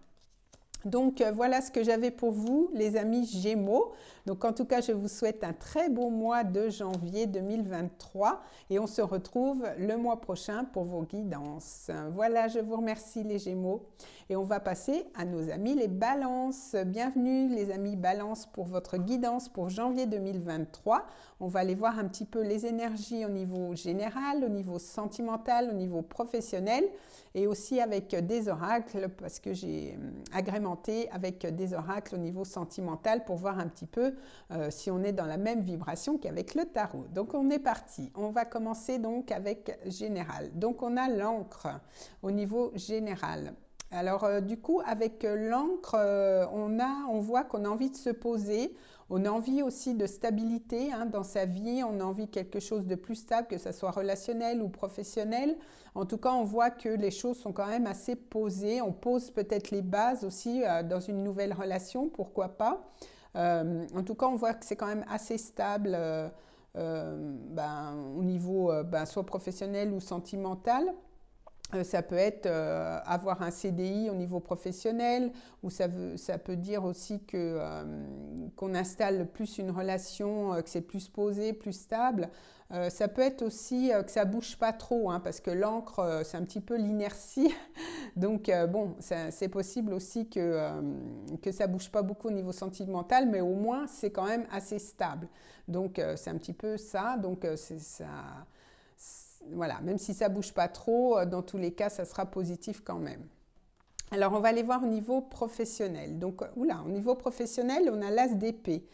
Donc, voilà ce que j'avais pour vous, les amis Gémeaux. Donc, en tout cas, je vous souhaite un très beau mois de janvier 2023 et on se retrouve le mois prochain pour vos guidances. Voilà, je vous remercie les Gémeaux et on va passer à nos amis les Balances. Bienvenue les amis Balances pour votre guidance pour janvier 2023. On va aller voir un petit peu les énergies au niveau général, au niveau sentimental, au niveau professionnel et aussi avec des oracles parce que j'ai agrémenté avec des oracles au niveau sentimental pour voir un petit peu si on est dans la même vibration qu'avec le tarot. Donc on est parti. On va commencer donc avec général. Donc on a l'encre au niveau général. Alors du coup avec l'encre, on voit qu'on a envie de se poser. On a envie aussi de stabilité hein, dans sa vie, on a envie de quelque chose de plus stable, que ce soit relationnel ou professionnel. En tout cas, on voit que les choses sont quand même assez posées. On pose peut-être les bases aussi dans une nouvelle relation, pourquoi pas. En tout cas, on voit que c'est quand même assez stable au niveau soit professionnel ou sentimental. Ça peut être avoir un CDI au niveau professionnel, ou ça peut dire aussi qu'on installe plus une relation, que c'est plus posé, plus stable. Ça peut être aussi que ça bouge pas trop, hein, parce que l'encre, c'est un petit peu l'inertie. Donc, bon, c'est possible aussi que ça bouge pas beaucoup au niveau sentimental, mais au moins, c'est quand même assez stable. Donc, c'est un petit peu ça. Donc, c'est ça. Voilà, même si ça bouge pas trop, dans tous les cas, ça sera positif quand même. Alors, on va aller voir au niveau professionnel. Donc, oula, au niveau professionnel, on a l'as d'épée.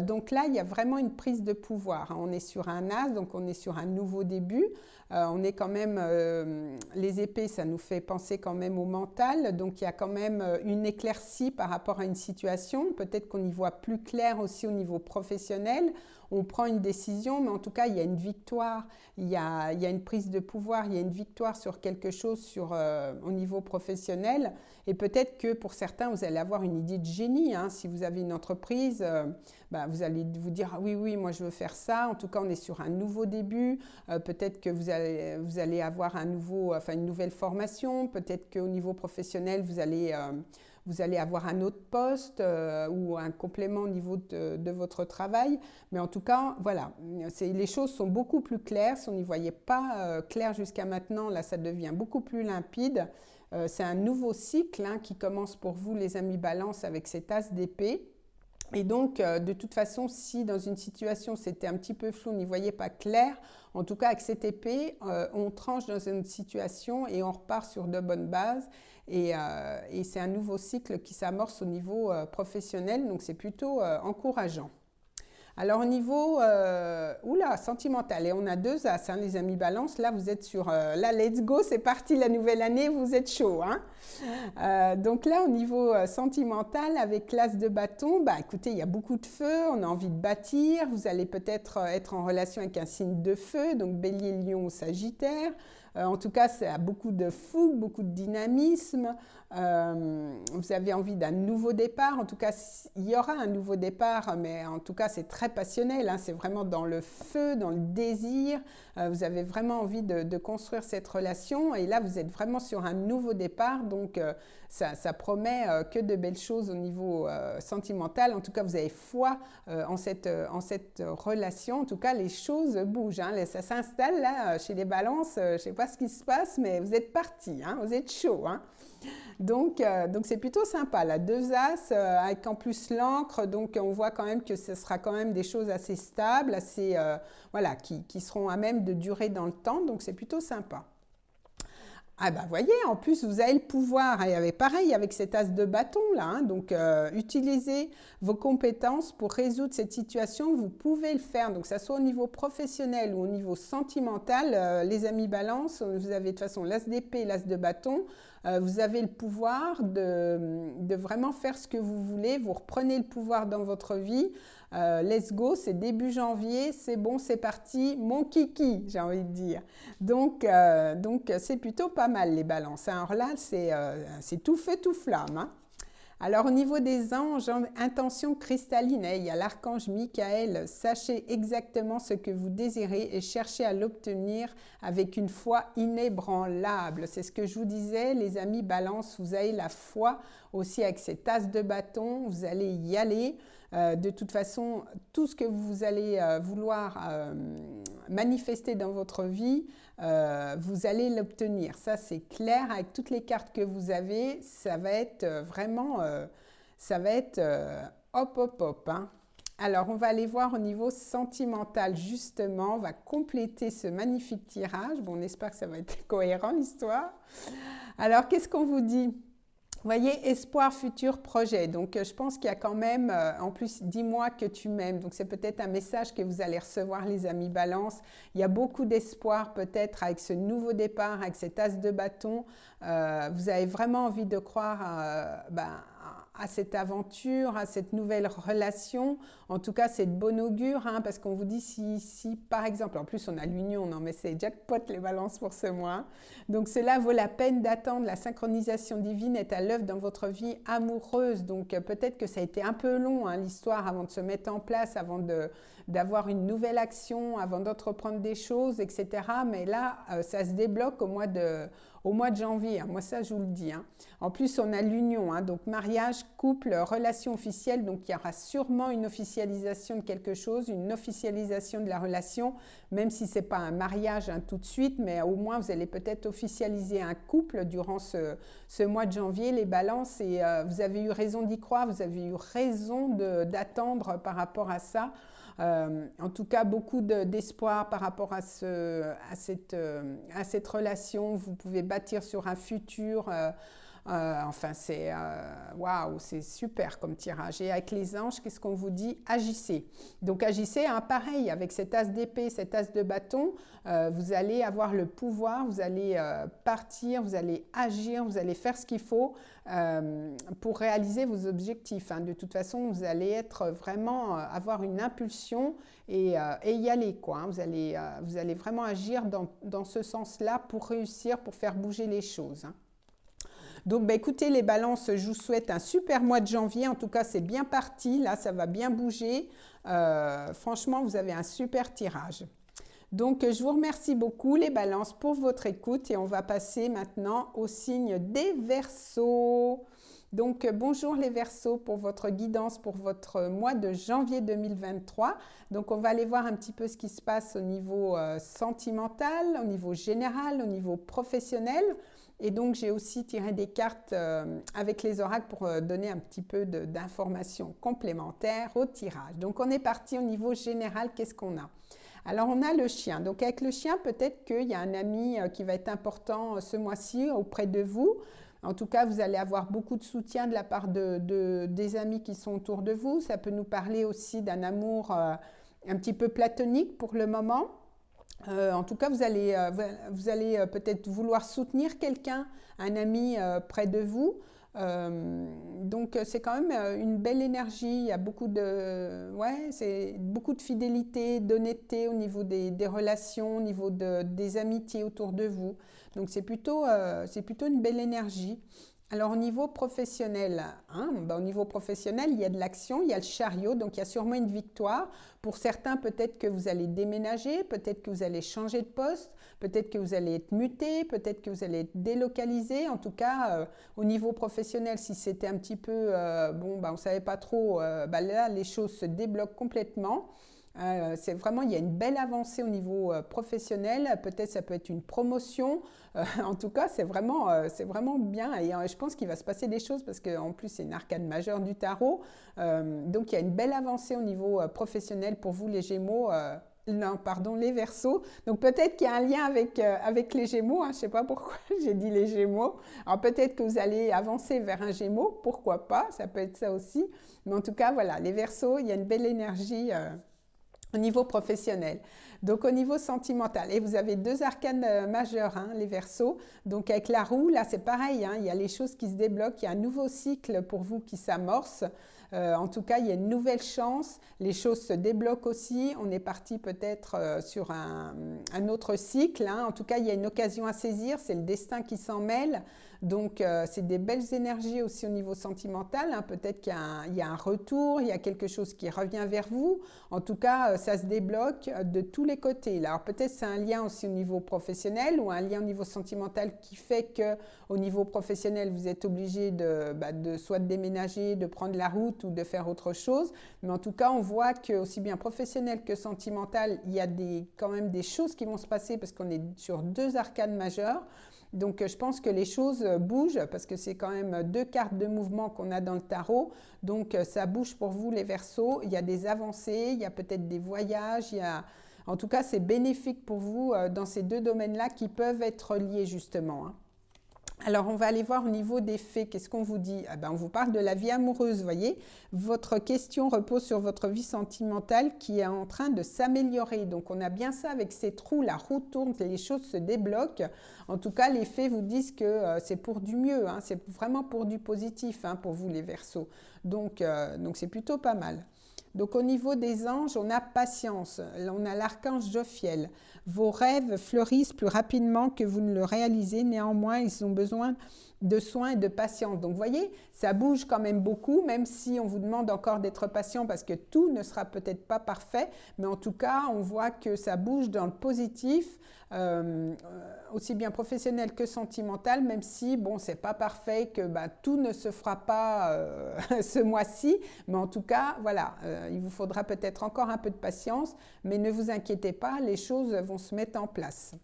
Donc là, il y a vraiment une prise de pouvoir, hein. On est sur un as, donc on est sur un nouveau début. On est quand même, les épées, ça nous fait penser quand même au mental. Donc il y a quand même une éclaircie par rapport à une situation. Peut-être qu'on y voit plus clair aussi au niveau professionnel. On prend une décision, mais en tout cas, il y a une victoire, il y a une prise de pouvoir, il y a une victoire sur quelque chose au niveau professionnel. Et peut-être que pour certains, vous allez avoir une idée de génie, hein. Si vous avez une entreprise, vous allez vous dire ah, oui, oui, moi je veux faire ça. En tout cas, on est sur un nouveau début. Peut-être que vous allez avoir une nouvelle formation. Peut-être qu'au niveau professionnel, vous allez avoir un autre poste ou un complément au niveau de votre travail. Mais en tout cas, voilà, les choses sont beaucoup plus claires. Si on n'y voyait pas clair jusqu'à maintenant, là, ça devient beaucoup plus limpide. C'est un nouveau cycle, hein, qui commence pour vous, les amis Balance, avec cet as d'épée. Et donc, de toute façon, si dans une situation c'était un petit peu flou, on n'y voyait pas clair, en tout cas avec cette épée, on tranche dans une situation et on repart sur de bonnes bases. Et c'est un nouveau cycle qui s'amorce au niveau professionnel, donc c'est plutôt encourageant. Alors au niveau sentimental, et on a deux as, hein, les amis Balance. Là, vous êtes sur là, let's go, c'est parti la nouvelle année, vous êtes chaud, hein. Donc là, au niveau sentimental, avec l'as de bâton, écoutez, il y a beaucoup de feu, on a envie de bâtir. Vous allez peut-être être en relation avec un signe de feu, donc Bélier, Lion ou Sagittaire. En tout cas, ça a beaucoup de fougue, beaucoup de dynamisme. Vous avez envie d'un nouveau départ. En tout cas, il y aura un nouveau départ, mais en tout cas, c'est très passionnel, hein. C'est vraiment dans le feu, dans le désir. Vous avez vraiment envie de construire cette relation. Et là, vous êtes vraiment sur un nouveau départ. Donc, ça promet que de belles choses au niveau sentimental. En tout cas, vous avez foi en cette relation. En tout cas, les choses bougent, hein. Ça s'installe là chez les Balances. Je ne sais pas ce qui se passe, mais vous êtes partis, hein. Vous êtes chaud, hein. Donc c'est plutôt sympa, là, deux as avec en plus l'encre, donc on voit quand même que ce sera quand même des choses assez stables, assez, voilà, qui seront à même de durer dans le temps, donc c'est plutôt sympa. Ah voyez, en plus vous avez le pouvoir, et avec, pareil avec cet as de bâton là, hein, donc utilisez vos compétences pour résoudre cette situation, vous pouvez le faire, donc ça soit au niveau professionnel ou au niveau sentimental, les amis Balance, vous avez de toute façon l'as d'épée, l'as de bâton, vous avez le pouvoir de vraiment faire ce que vous voulez, vous reprenez le pouvoir dans votre vie. Let's go, c'est début janvier, c'est bon, c'est parti, mon kiki, j'ai envie de dire. Donc c'est plutôt pas mal les Balances, hein. Alors là, c'est tout feu, tout flamme, hein. Alors au niveau des anges, intention cristalline, il y a l'archange Michael. Sachez exactement ce que vous désirez et cherchez à l'obtenir avec une foi inébranlable. C'est ce que je vous disais, les amis Balance, vous avez la foi aussi avec cet as de bâton, vous allez y aller. De toute façon, tout ce que vous allez vouloir manifester dans votre vie, vous allez l'obtenir. Ça, c'est clair. Avec toutes les cartes que vous avez, ça va être vraiment, hop, hop, hop, hein. Alors, on va aller voir au niveau sentimental, justement. On va compléter ce magnifique tirage. Bon, on espère que ça va être cohérent, l'histoire. Alors, qu'est-ce qu'on vous dit ? Vous voyez, espoir, futur, projet. Donc, je pense qu'il y a quand même, en plus, dis-moi que tu m'aimes. Donc, c'est peut-être un message que vous allez recevoir, les amis Balance. Il y a beaucoup d'espoir, peut-être, avec ce nouveau départ, avec cet as de bâton. Vous avez vraiment envie de croire à cette aventure, à cette nouvelle relation. En tout cas, c'est de bon augure, hein, parce qu'on vous dit si, par exemple, en plus on a l'union, non mais c'est jackpot les Balances pour ce mois. Donc cela vaut la peine d'attendre, la synchronisation divine est à l'œuvre dans votre vie amoureuse. Donc peut-être que ça a été un peu long, hein, l'histoire, avant de se mettre en place, avant d'avoir une nouvelle action, avant d'entreprendre des choses, etc. Mais là, ça se débloque au mois de janvier, hein. Moi, ça, je vous le dis, hein. En plus, on a l'union, hein, donc mariage, couple, relation officielle. Donc, il y aura sûrement une officialisation de quelque chose, une officialisation de la relation, même si ce n'est pas un mariage, hein, tout de suite, mais au moins, vous allez peut-être officialiser un couple durant ce mois de janvier, les balances, et vous avez eu raison d'y croire, vous avez eu raison d'attendre par rapport à ça. En tout cas, beaucoup d'espoir par rapport à cette relation. Vous pouvez bâtir sur un futur. Enfin, c'est waouh, c'est super comme tirage. Et avec les anges, qu'est-ce qu'on vous dit? Agissez. Donc agissez, hein, pareil, avec cet as d'épée, cet as de bâton, vous allez avoir le pouvoir, vous allez partir, vous allez agir, vous allez faire ce qu'il faut pour réaliser vos objectifs, hein. De toute façon, vous allez être vraiment, avoir une impulsion et y aller, quoi, hein. Vous allez vraiment agir dans ce sens-là pour réussir, pour faire bouger les choses, hein. Donc, bah, écoutez, les balances, je vous souhaite un super mois de janvier. En tout cas, c'est bien parti. Là, ça va bien bouger. Franchement, vous avez un super tirage. Donc, je vous remercie beaucoup, les balances, pour votre écoute. Et on va passer maintenant au signe des Verseaux. Donc, bonjour les Verseaux pour votre guidance pour votre mois de janvier 2023. Donc, on va aller voir un petit peu ce qui se passe au niveau sentimental, au niveau général, au niveau professionnel. Et donc, j'ai aussi tiré des cartes avec les oracles pour donner un petit peu d'informations complémentaires au tirage. Donc, on est parti au niveau général. Qu'est-ce qu'on a? Alors, on a le chien. Donc, avec le chien, peut-être qu'il y a un ami qui va être important ce mois-ci auprès de vous. En tout cas, vous allez avoir beaucoup de soutien de la part des amis qui sont autour de vous. Ça peut nous parler aussi d'un amour un petit peu platonique pour le moment. En tout cas, vous allez peut-être vouloir soutenir quelqu'un, un ami près de vous. Donc, c'est quand même une belle énergie. Il y a beaucoup c'est beaucoup de fidélité, d'honnêteté au niveau des relations, au niveau des amitiés autour de vous. Donc, c'est plutôt une belle énergie. Alors, au niveau professionnel, hein, au niveau professionnel, il y a de l'action, il y a le chariot, donc il y a sûrement une victoire. Pour certains, peut-être que vous allez déménager, peut-être que vous allez changer de poste, peut-être que vous allez être muté, peut-être que vous allez être délocalisé. En tout cas, au niveau professionnel, si c'était un petit peu, on ne savait pas trop, là, les choses se débloquent complètement. C'est vraiment, il y a une belle avancée au niveau professionnel. Peut-être ça peut être une promotion. En tout cas, c'est vraiment bien. Et je pense qu'il va se passer des choses parce qu'en plus, c'est une arcane majeure du tarot. Donc, il y a une belle avancée au niveau professionnel pour vous, les Gémeaux. Non, pardon, les Verseaux. Donc, peut-être qu'il y a un lien avec les Gémeaux. Hein, je ne sais pas pourquoi j'ai dit les Gémeaux. Alors, peut-être que vous allez avancer vers un Gémeaux. Pourquoi pas? Ça peut être ça aussi. Mais en tout cas, voilà, les Verseaux, il y a une belle énergie au niveau professionnel. Donc, au niveau sentimental, et vous avez deux arcanes majeurs, hein, les Verseaux. Donc, avec la roue, là, c'est pareil, hein, il y a les choses qui se débloquent, il y a un nouveau cycle pour vous qui s'amorce. En tout cas, il y a une nouvelle chance, les choses se débloquent aussi. On est parti peut-être sur un autre cycle, hein. En tout cas, il y a une occasion à saisir, c'est le destin qui s'en mêle. Donc, c'est des belles énergies aussi au niveau sentimental, hein. Peut-être qu'il y a un retour, il y a quelque chose qui revient vers vous. En tout cas, ça se débloque de tous les côtés. Alors, peut-être c'est un lien aussi au niveau professionnel ou un lien au niveau sentimental qui fait qu'au niveau professionnel, vous êtes obligé soit de déménager, de prendre la route ou de faire autre chose. Mais en tout cas, on voit que aussi bien professionnel que sentimental, il y a quand même des choses qui vont se passer parce qu'on est sur deux arcanes majeures. Donc, je pense que les choses bougent parce que c'est quand même deux cartes de mouvement qu'on a dans le tarot. Donc, ça bouge pour vous, les Verseaux. Il y a des avancées, il y a peut-être des voyages. En tout cas, c'est bénéfique pour vous dans ces deux domaines-là qui peuvent être liés justement, hein. Alors, on va aller voir au niveau des faits. Qu'est-ce qu'on vous dit? On vous parle de la vie amoureuse, vous voyez. Votre question repose sur votre vie sentimentale qui est en train de s'améliorer. Donc, on a bien ça avec ces trous. La roue tourne, les choses se débloquent. En tout cas, les faits vous disent que c'est pour du mieux, hein. C'est vraiment pour du positif, hein, pour vous, les Verseaux. Donc c'est plutôt pas mal. Donc, au niveau des anges, on a patience. On a l'archange Jophiel. Vos rêves fleurissent plus rapidement que vous ne le réalisez. Néanmoins, ils ont besoin de soins et de patience. Donc, vous voyez, ça bouge quand même beaucoup, même si on vous demande encore d'être patient parce que tout ne sera peut-être pas parfait, mais en tout cas, on voit que ça bouge dans le positif, aussi bien professionnel que sentimental, même si, bon, c'est pas parfait, que bah, tout ne se fera pas ce mois-ci, mais en tout cas, voilà, il vous faudra peut-être encore un peu de patience, mais ne vous inquiétez pas, les choses vont se mettre en place.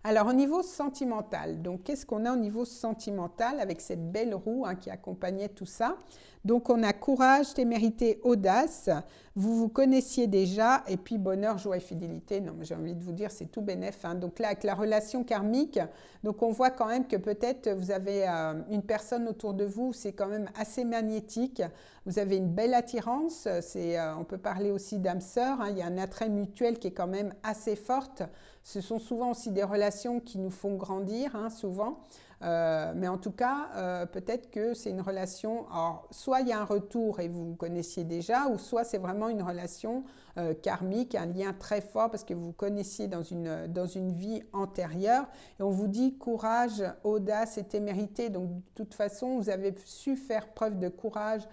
Alors, au niveau sentimental, donc qu'est-ce qu'on a au niveau sentimental avec cette belle roue qui accompagnait tout ça? Donc, on a courage, témérité, audace. Vous vous connaissiez déjà. Et puis, bonheur, joie et fidélité. Non, mais j'ai envie de vous dire, c'est tout bénef. Donc là, avec la relation karmique, donc on voit quand même que peut-être vous avez une personne autour de vous, c'est quand même assez magnétique. Vous avez une belle attirance. On peut parler aussi d'âme sœur. Il y a un attrait mutuel qui est quand même assez forte. Ce sont souvent aussi des relations qui nous font grandir, souvent. Mais en tout cas, peut-être que c'est une relation, alors, soit il y a un retour et vous vous connaissiez déjà, ou soit c'est vraiment une relation karmique, un lien très fort parce que vous vous connaissiez dans une vie antérieure. Et on vous dit courage, audace et témérité. Donc, de toute façon, vous avez su faire preuve de courage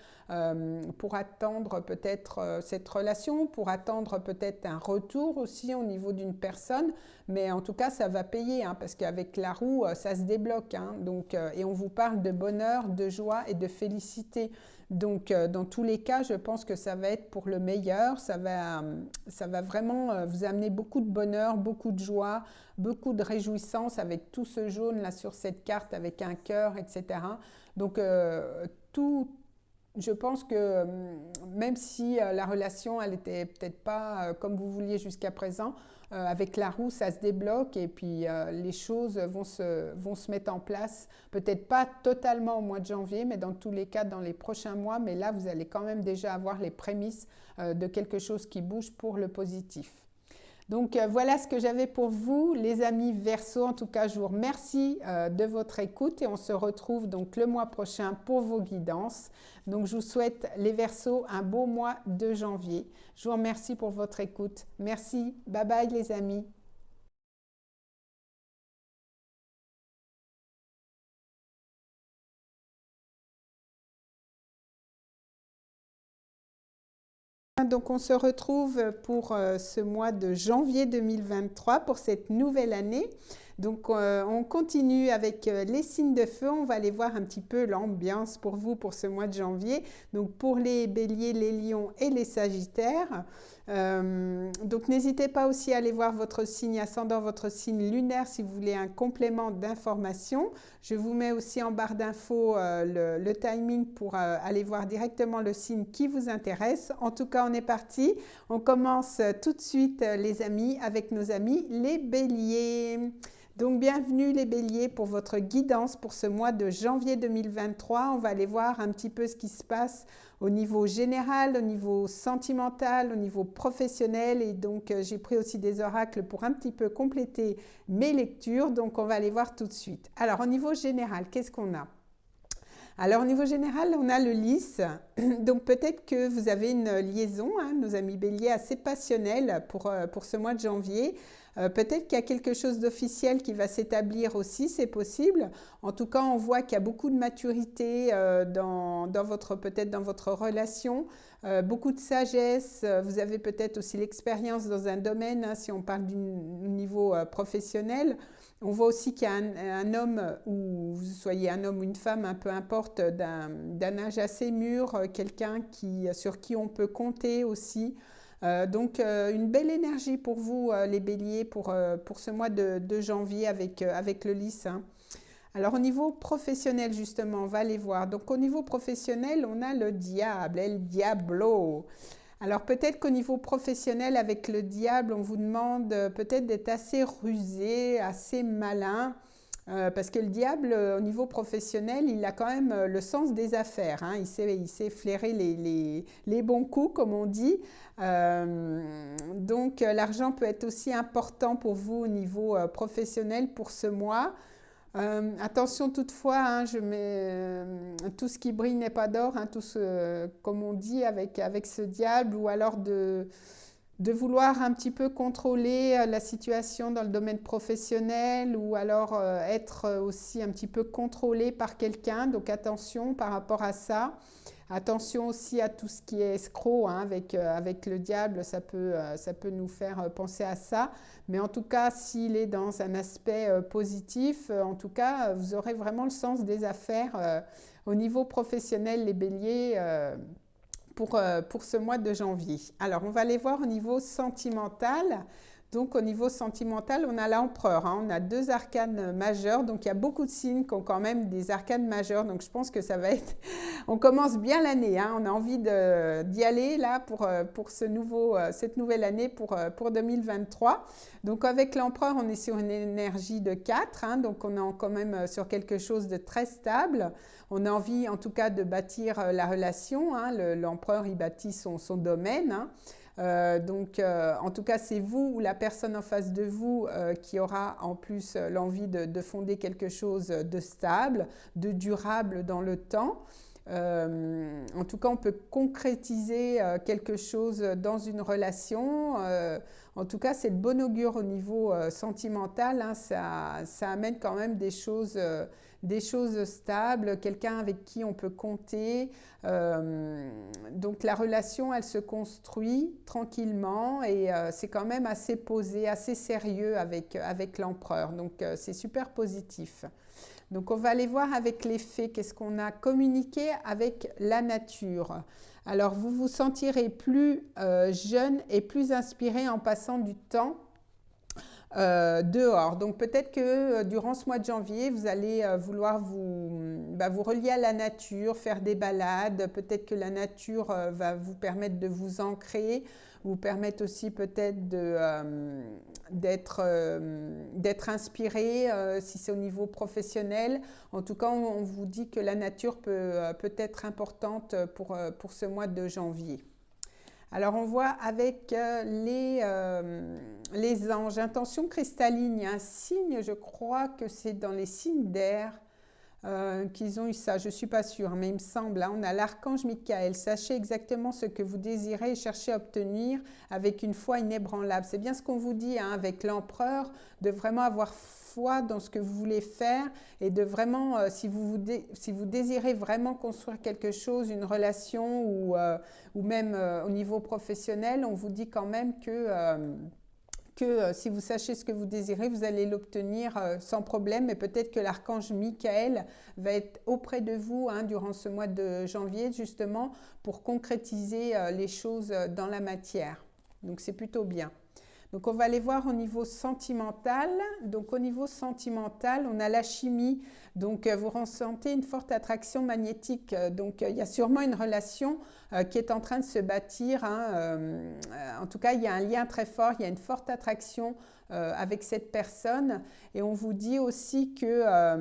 pour attendre peut-être cette relation, pour attendre peut-être un retour aussi au niveau d'une personne. Mais en tout cas, ça va payer parce qu'avec la roue, ça se débloque. Donc, et on vous parle de bonheur, de joie et de félicité. Donc, dans tous les cas, je pense que ça va être pour le meilleur. Ça va vraiment vous amener beaucoup de bonheur, beaucoup de joie, beaucoup de réjouissance avec tout ce jaune là sur cette carte avec un cœur, etc. Donc, je pense que même si la relation, elle n'était peut-être pas comme vous vouliez jusqu'à présent, avec la roue, ça se débloque et puis les choses vont se mettre en place. Peut-être pas totalement au mois de janvier, mais dans tous les cas, dans les prochains mois. Mais là, vous allez quand même déjà avoir les prémices de quelque chose qui bouge pour le positif. Donc voilà ce que j'avais pour vous, les amis Verseau. En tout cas, je vous remercie de votre écoute et on se retrouve donc le mois prochain pour vos guidances. Donc je vous souhaite les Verseaux un beau mois de janvier. Je vous remercie pour votre écoute. Merci. Bye bye les amis. Donc on se retrouve pour ce mois de janvier 2023 pour cette nouvelle année. Donc on continue avec les signes de feu. On va aller voir un petit peu l'ambiance pour vous pour ce mois de janvier. Donc pour les béliers, les lions et les sagittaires. Donc n'hésitez pas aussi à aller voir votre signe ascendant, votre signe lunaire si vous voulez un complément d'information. Je vous mets aussi en barre d'infos le timing pour aller voir directement le signe qui vous intéresse. En tout cas, on est parti. On commence tout de suite les amis avec nos amis les béliers. Donc bienvenue les béliers pour votre guidance pour ce mois de janvier 2023. On va aller voir un petit peu ce qui se passe au niveau général, au niveau sentimental, au niveau professionnel. Et donc j'ai pris aussi des oracles pour un petit peu compléter mes lectures. Donc on va aller voir tout de suite. Alors au niveau général, qu'est-ce qu'on a ? Alors au niveau général, on a le lys. Donc peut-être que vous avez une liaison, nos amis béliers, assez passionnelle pour ce mois de janvier. Peut-être qu'il y a quelque chose d'officiel qui va s'établir aussi, c'est possible. En tout cas, on voit qu'il y a beaucoup de maturité peut-être dans votre relation, beaucoup de sagesse. Vous avez peut-être aussi l'expérience dans un domaine, si on parle du niveau professionnel. On voit aussi qu'il y a un homme, ou vous soyez un homme ou une femme, peu importe, d'un âge assez mûr, quelqu'un sur qui on peut compter aussi. Donc une belle énergie pour vous les béliers pour ce mois de janvier avec le lys. Alors au niveau professionnel justement, on va aller voir. Donc au niveau professionnel, on a le diable, El Diablo. Alors peut-être qu'au niveau professionnel avec le diable, on vous demande peut-être d'être assez rusé, assez malin. Parce que le diable, au niveau professionnel, il a quand même le sens des affaires. Il sait flairer les bons coups, comme on dit. Donc, l'argent peut être aussi important pour vous au niveau professionnel pour ce mois. Attention toutefois, je mets tout ce qui brille n'est pas d'or, comme on dit avec ce diable, ou alors de vouloir un petit peu contrôler la situation dans le domaine professionnel ou alors être aussi un petit peu contrôlé par quelqu'un. Donc attention par rapport à ça. Attention aussi à tout ce qui est escroc, hein, avec le diable, ça peut nous faire penser à ça. Mais en tout cas, s'il est dans un aspect positif, en tout cas, vous aurez vraiment le sens des affaires au niveau professionnel, les béliers, pour ce mois de janvier. Alors, on va aller voir au niveau sentimental. Donc, au niveau sentimental, on a l'empereur, hein, on a deux arcanes majeurs. Donc, il y a beaucoup de signes qui ont quand même des arcanes majeures. Donc, je pense que ça va être... On commence bien l'année, hein, on a envie d'y aller là pour cette nouvelle année pour 2023. Donc, avec l'empereur, on est sur une énergie de 4. Hein, donc, on est quand même sur quelque chose de très stable. On a envie, en tout cas, de bâtir la relation. Hein, l'empereur, il bâtit son domaine. Hein. En tout cas, c'est vous ou la personne en face de vous qui aura en plus l'envie de fonder quelque chose de stable, de durable dans le temps. En tout cas, on peut concrétiser quelque chose dans une relation. En tout cas, c'est de bon augure au niveau sentimental. Hein, ça amène quand même des choses stables, quelqu'un avec qui on peut compter. Donc la relation, elle se construit tranquillement et c'est quand même assez posé, assez sérieux avec l'empereur. Donc c'est super positif. Donc on va aller voir avec les faits, qu'est-ce qu'on a communiqué avec la nature. Alors vous vous sentirez plus jeune et plus inspiré en passant du temps dehors. Donc peut-être que durant ce mois de janvier, vous allez vouloir vous relier à la nature, faire des balades. Peut-être que la nature va vous permettre de vous ancrer, vous permettre aussi peut-être d'être inspiré si c'est au niveau professionnel. En tout cas, on vous dit que la nature peut être importante pour ce mois de janvier. Alors, on voit avec les anges, intention cristalline, il y a un signe, je crois que c'est dans les signes d'air qu'ils ont eu ça, je ne suis pas sûre, mais il me semble, hein, on a l'archange Michael, sachez exactement ce que vous désirez et cherchez à obtenir avec une foi inébranlable. C'est bien ce qu'on vous dit hein, avec l'empereur, de vraiment avoir foi dans ce que vous voulez faire et de vraiment, si vous désirez vraiment construire quelque chose, une relation ou même au niveau professionnel, on vous dit quand même que si vous sachez ce que vous désirez, vous allez l'obtenir sans problème. Et peut-être que l'archange Michael va être auprès de vous hein, durant ce mois de janvier, justement, pour concrétiser les choses dans la matière. Donc, c'est plutôt bien. Donc, on va aller voir au niveau sentimental. Donc, au niveau sentimental, on a la chimie. Donc, vous ressentez une forte attraction magnétique. Donc, il y a sûrement une relation qui est en train de se bâtir. Hein. En tout cas, il y a un lien très fort. Il y a une forte attraction avec cette personne. Et on vous dit aussi qu'il y a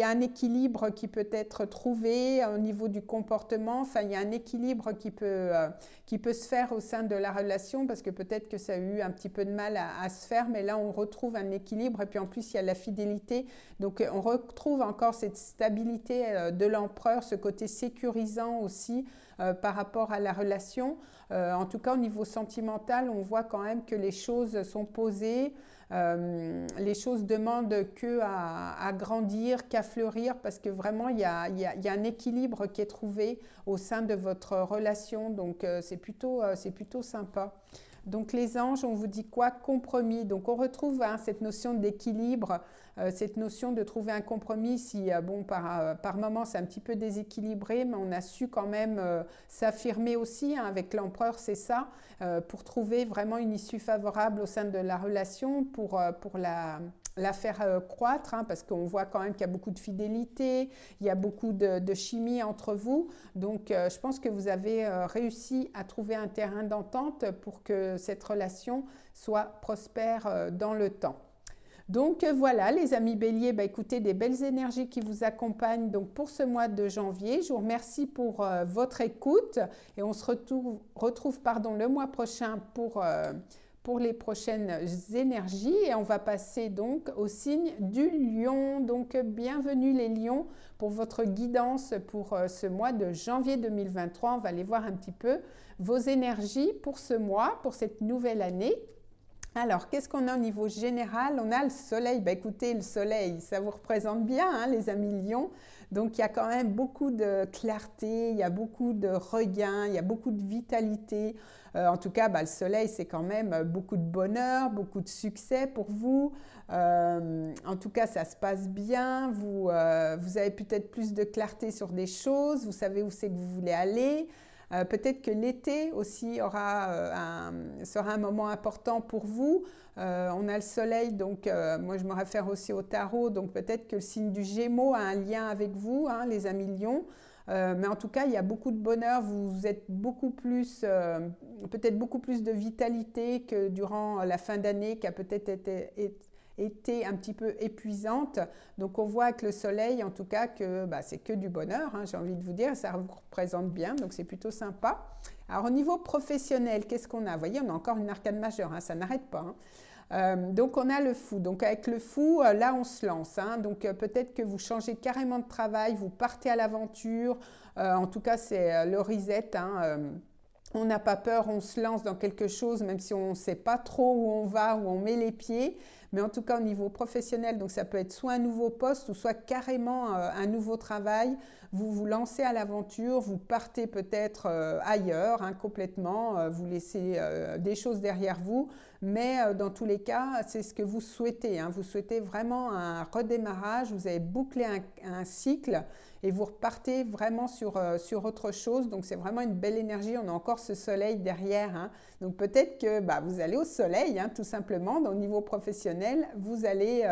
un équilibre qui peut être trouvé au niveau du comportement. Enfin, il y a un équilibre qui peut se faire au sein de la relation parce que peut-être que ça a eu un petit peu de mal à se faire. Mais là, on retrouve un équilibre. Et puis, en plus, il y a la fidélité. Donc, on retrouve encore cette stabilité de l'empereur, ce côté sécurisant aussi par rapport à la relation. En tout cas, au niveau sentimental, on voit quand même que les choses sont posées. Les choses demandent qu'à grandir, qu'à fleurir parce que vraiment, il y a un équilibre qui est trouvé au sein de votre relation. Donc, c'est plutôt sympa. Donc, les anges, on vous dit quoi? Compromis. Donc, on retrouve hein, cette notion d'équilibre, cette notion de trouver un compromis si, par moment, c'est un petit peu déséquilibré, mais on a su quand même s'affirmer aussi hein, avec l'empereur, c'est ça, pour trouver vraiment une issue favorable au sein de la relation, pour la faire croître, hein, parce qu'on voit quand même qu'il y a beaucoup de fidélité, il y a beaucoup de chimie entre vous. Donc, je pense que vous avez réussi à trouver un terrain d'entente pour que cette relation soit prospère dans le temps. Donc voilà les amis béliers, écoutez, des belles énergies qui vous accompagnent donc pour ce mois de janvier. Je vous remercie pour votre écoute et on se retrouve le mois prochain pour les prochaines énergies. Et on va passer donc au signe du lion. Donc bienvenue les lions pour votre guidance pour ce mois de janvier 2023. On va aller voir un petit peu vos énergies pour ce mois, pour cette nouvelle année. Alors, qu'est-ce qu'on a au niveau général? On a le soleil. Ben, écoutez, le soleil, ça vous représente bien, hein, les amis lions. Donc, il y a quand même beaucoup de clarté, il y a beaucoup de regain, il y a beaucoup de vitalité. En tout cas, le soleil, c'est quand même beaucoup de bonheur, beaucoup de succès pour vous. En tout cas, ça se passe bien. Vous avez peut-être plus de clarté sur des choses. Vous savez où c'est que vous voulez aller. Peut-être que l'été aussi sera un moment important pour vous. On a le soleil, donc moi je me réfère aussi au tarot, donc peut-être que le signe du Gémeaux a un lien avec vous, hein, les amis lions. Mais en tout cas, il y a beaucoup de bonheur, vous êtes beaucoup plus, peut-être beaucoup plus de vitalité que durant la fin d'année qui a peut-être été un petit peu épuisante. Donc on voit avec le soleil en tout cas que c'est que du bonheur, hein, j'ai envie de vous dire, ça vous représente bien, donc c'est plutôt sympa. Alors au niveau professionnel, qu'est-ce qu'on a? Vous voyez, on a encore une arcane majeure, hein, ça n'arrête pas. Donc on a le fou, donc avec le fou, là on se lance, hein. Donc peut-être que vous changez carrément de travail, vous partez à l'aventure, en tout cas c'est le reset, hein, on n'a pas peur, on se lance dans quelque chose, même si on ne sait pas trop où on va, où on met les pieds. Mais en tout cas, au niveau professionnel, donc ça peut être soit un nouveau poste ou soit carrément un nouveau travail. Vous vous lancez à l'aventure, vous partez peut-être ailleurs, hein, complètement, vous laissez des choses derrière vous. Mais dans tous les cas, c'est ce que vous souhaitez, hein. Vous souhaitez vraiment un redémarrage, vous avez bouclé un cycle et vous repartez vraiment sur autre chose. Donc c'est vraiment une belle énergie, on a encore ce soleil derrière, hein. Donc peut-être que vous allez au soleil, hein, tout simplement, au niveau professionnel, vous allez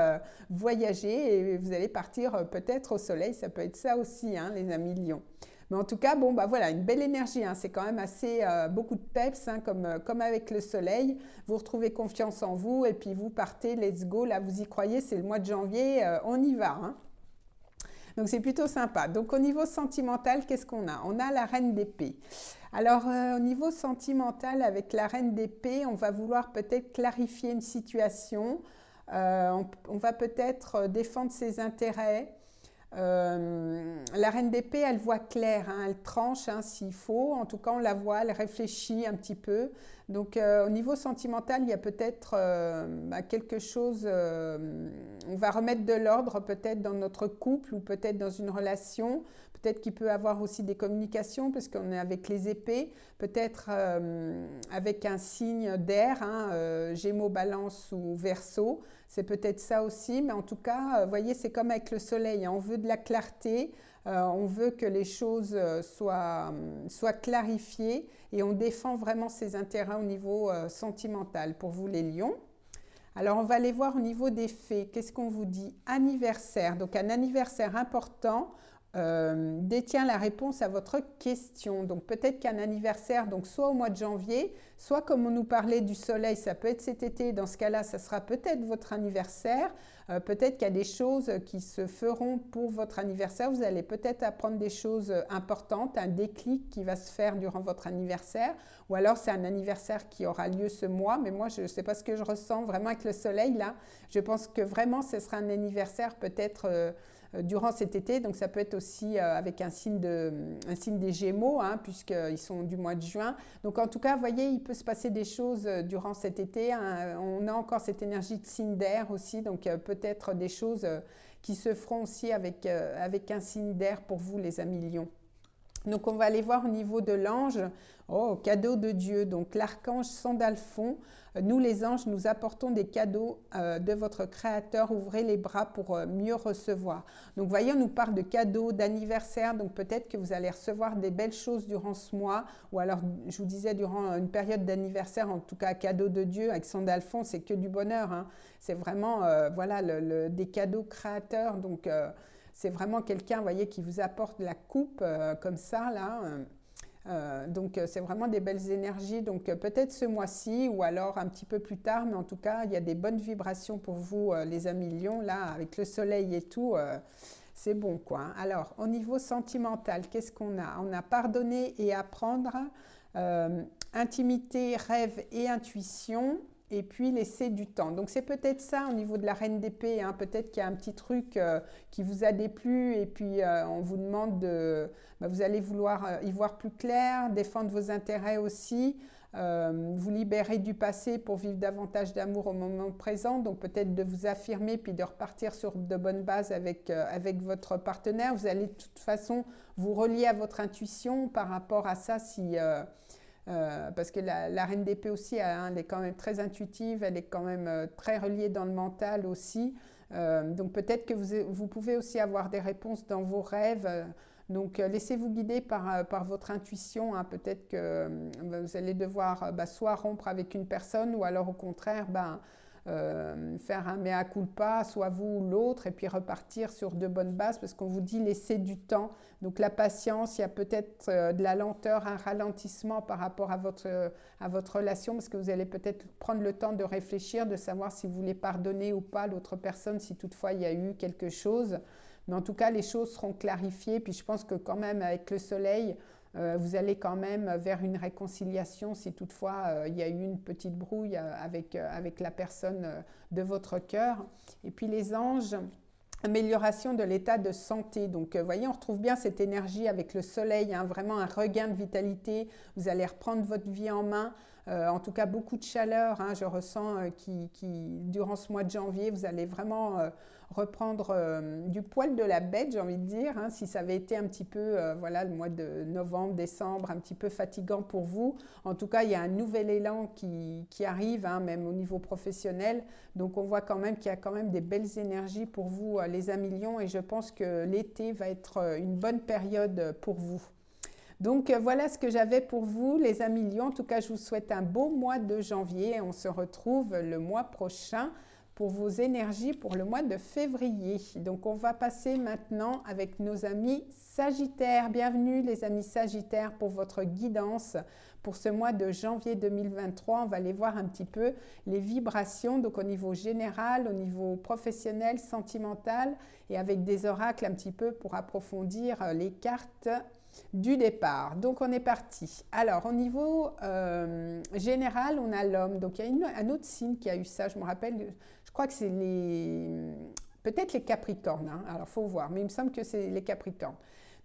voyager et vous allez partir peut-être au soleil, ça peut être ça aussi, hein, les amis lions. Mais en tout cas, voilà, une belle énergie, hein, c'est quand même assez beaucoup de peps, hein, comme avec le soleil. Vous retrouvez confiance en vous et puis vous partez, let's go, là vous y croyez, c'est le mois de janvier, on y va, hein. Donc c'est plutôt sympa. Donc au niveau sentimental, qu'est-ce qu'on a? On a la reine d'épée. Alors au niveau sentimental, avec la reine d'épée, on va vouloir peut-être clarifier une situation. On va peut-être défendre ses intérêts. La reine d'épée, elle voit clair, hein, elle tranche, hein, s'il faut. En tout cas, on la voit, elle réfléchit un petit peu. Donc, au niveau sentimental, il y a peut-être quelque chose. On va remettre de l'ordre peut-être dans notre couple ou peut-être dans une relation. Peut-être qu'il peut avoir aussi des communications parce qu'on est avec les épées. Peut-être avec un signe d'air, hein, Gémeaux, Balance ou Verseau. C'est peut-être ça aussi, mais en tout cas, vous voyez, c'est comme avec le soleil, hein, on veut de la clarté, on veut que les choses soient clarifiées et on défend vraiment ses intérêts au niveau sentimental pour vous les lions. Alors, on va aller voir au niveau des faits. Qu'est-ce qu'on vous dit? Anniversaire. Donc, un anniversaire important détient la réponse à votre question. Donc, peut-être qu'un anniversaire, donc soit au mois de janvier, soit comme on nous parlait du soleil, ça peut être cet été. Dans ce cas-là, ça sera peut-être votre anniversaire. Peut-être qu'il y a des choses qui se feront pour votre anniversaire. Vous allez peut-être apprendre des choses importantes, un déclic qui va se faire durant votre anniversaire. Ou alors, c'est un anniversaire qui aura lieu ce mois. Mais moi, je ne sais pas ce que je ressens vraiment avec le soleil, là. Je pense que vraiment, ce sera un anniversaire peut-être durant cet été. Donc, ça peut être aussi avec un signe des Gémeaux, hein, puisqu'ils sont du mois de juin. Donc, en tout cas, vous voyez, il peut se passer des choses durant cet été, hein. On a encore cette énergie de signe d'air aussi. Donc, peut-être des choses qui se feront aussi avec un signe d'air pour vous, les amis lions. Donc, on va aller voir au niveau de l'ange. Oh, cadeau de Dieu. Donc, l'archange Sandalphon. Nous, les anges, nous apportons des cadeaux de votre Créateur. Ouvrez les bras pour mieux recevoir. Donc, vous voyez, on nous parle de cadeaux, d'anniversaire. Donc, peut-être que vous allez recevoir des belles choses durant ce mois. Ou alors, je vous disais, durant une période d'anniversaire, en tout cas, cadeau de Dieu avec Sandalphon, c'est que du bonheur, hein. C'est vraiment, voilà, des cadeaux créateurs. Donc, c'est vraiment quelqu'un, vous voyez, qui vous apporte la coupe comme ça, là. Donc, c'est vraiment des belles énergies. Donc, peut-être ce mois-ci ou alors un petit peu plus tard. Mais en tout cas, il y a des bonnes vibrations pour vous, les amis lions, là, avec le soleil et tout. C'est bon, quoi. Alors, au niveau sentimental, qu'est-ce qu'on a? On a pardonner et apprendre, intimité, rêve et intuition. et puis laisser du temps. Donc c'est peut-être ça au niveau de la reine d'épée, hein. Peut-être qu'il y a un petit truc qui vous a déplu et puis on vous demande de... vous allez vouloir y voir plus clair, défendre vos intérêts aussi, vous libérer du passé pour vivre davantage d'amour au moment présent, donc peut-être de vous affirmer puis de repartir sur de bonnes bases avec votre partenaire. Vous allez de toute façon vous relier à votre intuition par rapport à ça si... parce que la reine d'épée aussi, hein, elle est quand même très intuitive, elle est quand même très reliée dans le mental aussi. Donc peut-être que vous pouvez aussi avoir des réponses dans vos rêves. Donc laissez-vous guider par votre intuition. Hein. Peut-être que vous allez devoir soit rompre avec une personne ou alors au contraire faire un mea culpa, soit vous ou l'autre, et puis repartir sur de bonnes bases parce qu'on vous dit laisser du temps. Donc la patience, il y a peut-être de la lenteur, un ralentissement par rapport à votre relation parce que vous allez peut-être prendre le temps de réfléchir, de savoir si vous voulez pardonner ou pas l'autre personne, si toutefois il y a eu quelque chose. Mais en tout cas, les choses seront clarifiées. Puis je pense que quand même avec le soleil, vous allez quand même vers une réconciliation si toutefois il y a eu une petite brouille avec la personne de votre cœur. Et puis les anges, amélioration de l'état de santé. Donc vous voyez, on retrouve bien cette énergie avec le soleil, hein, vraiment un regain de vitalité. Vous allez reprendre votre vie en main. En tout cas, beaucoup de chaleur, hein, je ressens durant ce mois de janvier, vous allez vraiment reprendre du poil de la bête, j'ai envie de dire, hein, si ça avait été un petit peu, voilà, le mois de novembre, décembre, un petit peu fatigant pour vous. En tout cas, il y a un nouvel élan qui arrive, hein, même au niveau professionnel. Donc, on voit quand même qu'il y a quand même des belles énergies pour vous, les amis lions, et je pense que l'été va être une bonne période pour vous. Donc voilà ce que j'avais pour vous les amis lions. En tout cas, je vous souhaite un beau mois de janvier. On se retrouve le mois prochain pour vos énergies pour le mois de février. Donc on va passer maintenant avec nos amis Sagittaires. Bienvenue les amis Sagittaires pour votre guidance pour ce mois de janvier 2023. On va aller voir un petit peu les vibrations, donc au niveau général, au niveau professionnel, sentimental et avec des oracles un petit peu pour approfondir les cartes du départ. Donc on est parti. Alors au niveau général, on a l'homme. Donc il y a un autre signe qui a eu ça. Je me rappelle, je crois que c'est peut-être les Capricornes. Hein. Alors il faut voir, mais il me semble que c'est les Capricornes.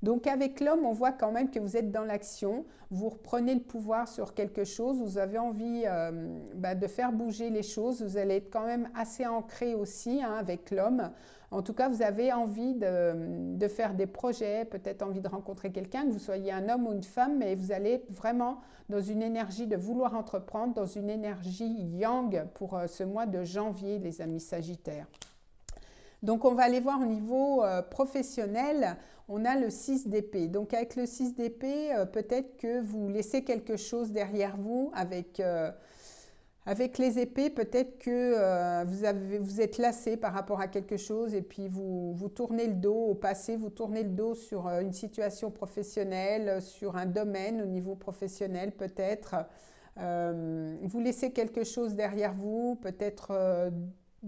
Donc avec l'homme, on voit quand même que vous êtes dans l'action, vous reprenez le pouvoir sur quelque chose, vous avez envie de faire bouger les choses, vous allez être quand même assez ancré aussi, hein, avec l'homme. En tout cas, vous avez envie de faire des projets, peut-être envie de rencontrer quelqu'un, que vous soyez un homme ou une femme, mais vous allez être vraiment dans une énergie de vouloir entreprendre, dans une énergie yang pour ce mois de janvier, les amis Sagittaires. Donc, on va aller voir au niveau professionnel, on a le 6 d'épée. Donc, avec le 6 d'épée, peut-être que vous laissez quelque chose derrière vous avec les épées, peut-être que vous êtes lassé par rapport à quelque chose et puis vous tournez le dos au passé, vous tournez le dos sur une situation professionnelle, sur un domaine au niveau professionnel peut-être. Vous laissez quelque chose derrière vous, peut-être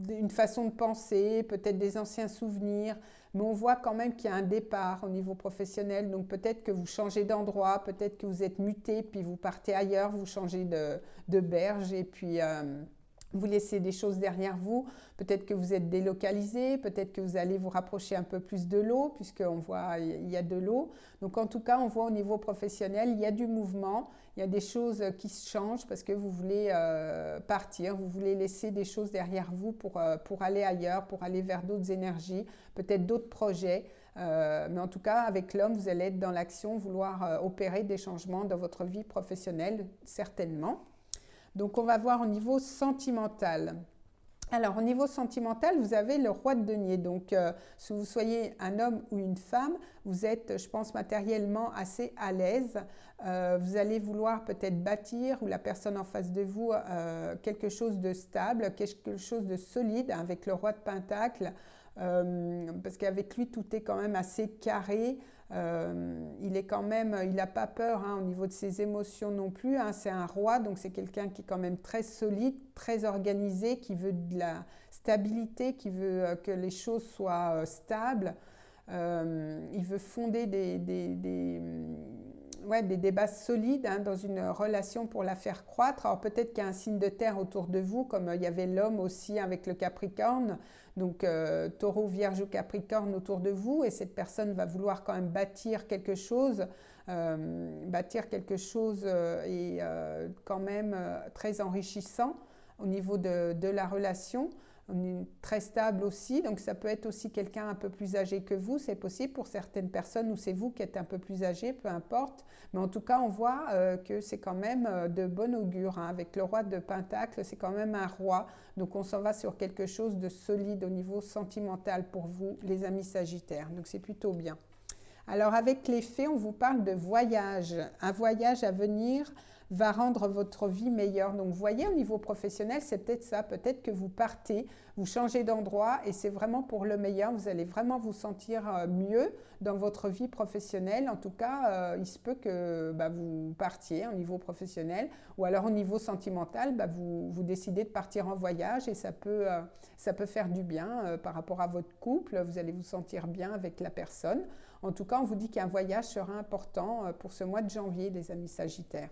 une façon de penser, peut-être des anciens souvenirs, mais on voit quand même qu'il y a un départ au niveau professionnel, donc peut-être que vous changez d'endroit, peut-être que vous êtes muté, puis vous partez ailleurs, vous changez de berge, et puis vous laissez des choses derrière vous, peut-être que vous êtes délocalisé, peut-être que vous allez vous rapprocher un peu plus de l'eau, puisqu'on voit il y a de l'eau. Donc en tout cas, on voit au niveau professionnel, il y a du mouvement, il y a des choses qui se changent parce que vous voulez partir, vous voulez laisser des choses derrière vous pour aller ailleurs, pour aller vers d'autres énergies, peut-être d'autres projets. Mais en tout cas, avec l'homme, vous allez être dans l'action, vouloir opérer des changements dans votre vie professionnelle, certainement. Donc, on va voir au niveau sentimental. Alors, au niveau sentimental, vous avez le roi de denier. Donc, si vous soyez un homme ou une femme, vous êtes, je pense, matériellement assez à l'aise. Vous allez vouloir peut-être bâtir, ou la personne en face de vous, quelque chose de stable, quelque chose de solide, avec le roi de Pentacle. Parce qu'avec lui, tout est quand même assez carré. Il est quand même, il n'a pas peur, hein, au niveau de ses émotions non plus, hein. C'est un roi, donc c'est quelqu'un qui est quand même très solide, très organisé, qui veut de la stabilité, qui veut que les choses soient stables. Il veut fonder ouais, des débats solides hein, dans une relation pour la faire croître. Alors peut-être qu'il y a un signe de terre autour de vous, comme il y avait l'homme aussi avec le Capricorne. Donc Taureau, Vierge ou Capricorne autour de vous. Et cette personne va vouloir quand même bâtir quelque chose. Et quand même très enrichissant au niveau de la relation. On est très stable aussi, donc ça peut être aussi quelqu'un un peu plus âgé que vous, c'est possible pour certaines personnes ou c'est vous qui êtes un peu plus âgé, peu importe. Mais en tout cas, on voit que c'est quand même de bon augure. Hein. Avec le roi de Pentacle, c'est quand même un roi. Donc on s'en va sur quelque chose de solide au niveau sentimental pour vous, les amis Sagittaires. Donc c'est plutôt bien. Alors avec les fées, on vous parle de voyage. Un voyage à venir va rendre votre vie meilleure. Donc vous voyez, au niveau professionnel, c'est peut-être ça. Peut-être que vous partez, vous changez d'endroit et c'est vraiment pour le meilleur. Vous allez vraiment vous sentir mieux dans votre vie professionnelle. En tout cas, il se peut que vous partiez au niveau professionnel ou alors au niveau sentimental, vous décidez de partir en voyage et ça peut faire du bien par rapport à votre couple. Vous allez vous sentir bien avec la personne. En tout cas, on vous dit qu'un voyage sera important pour ce mois de janvier, les amis Sagittaires.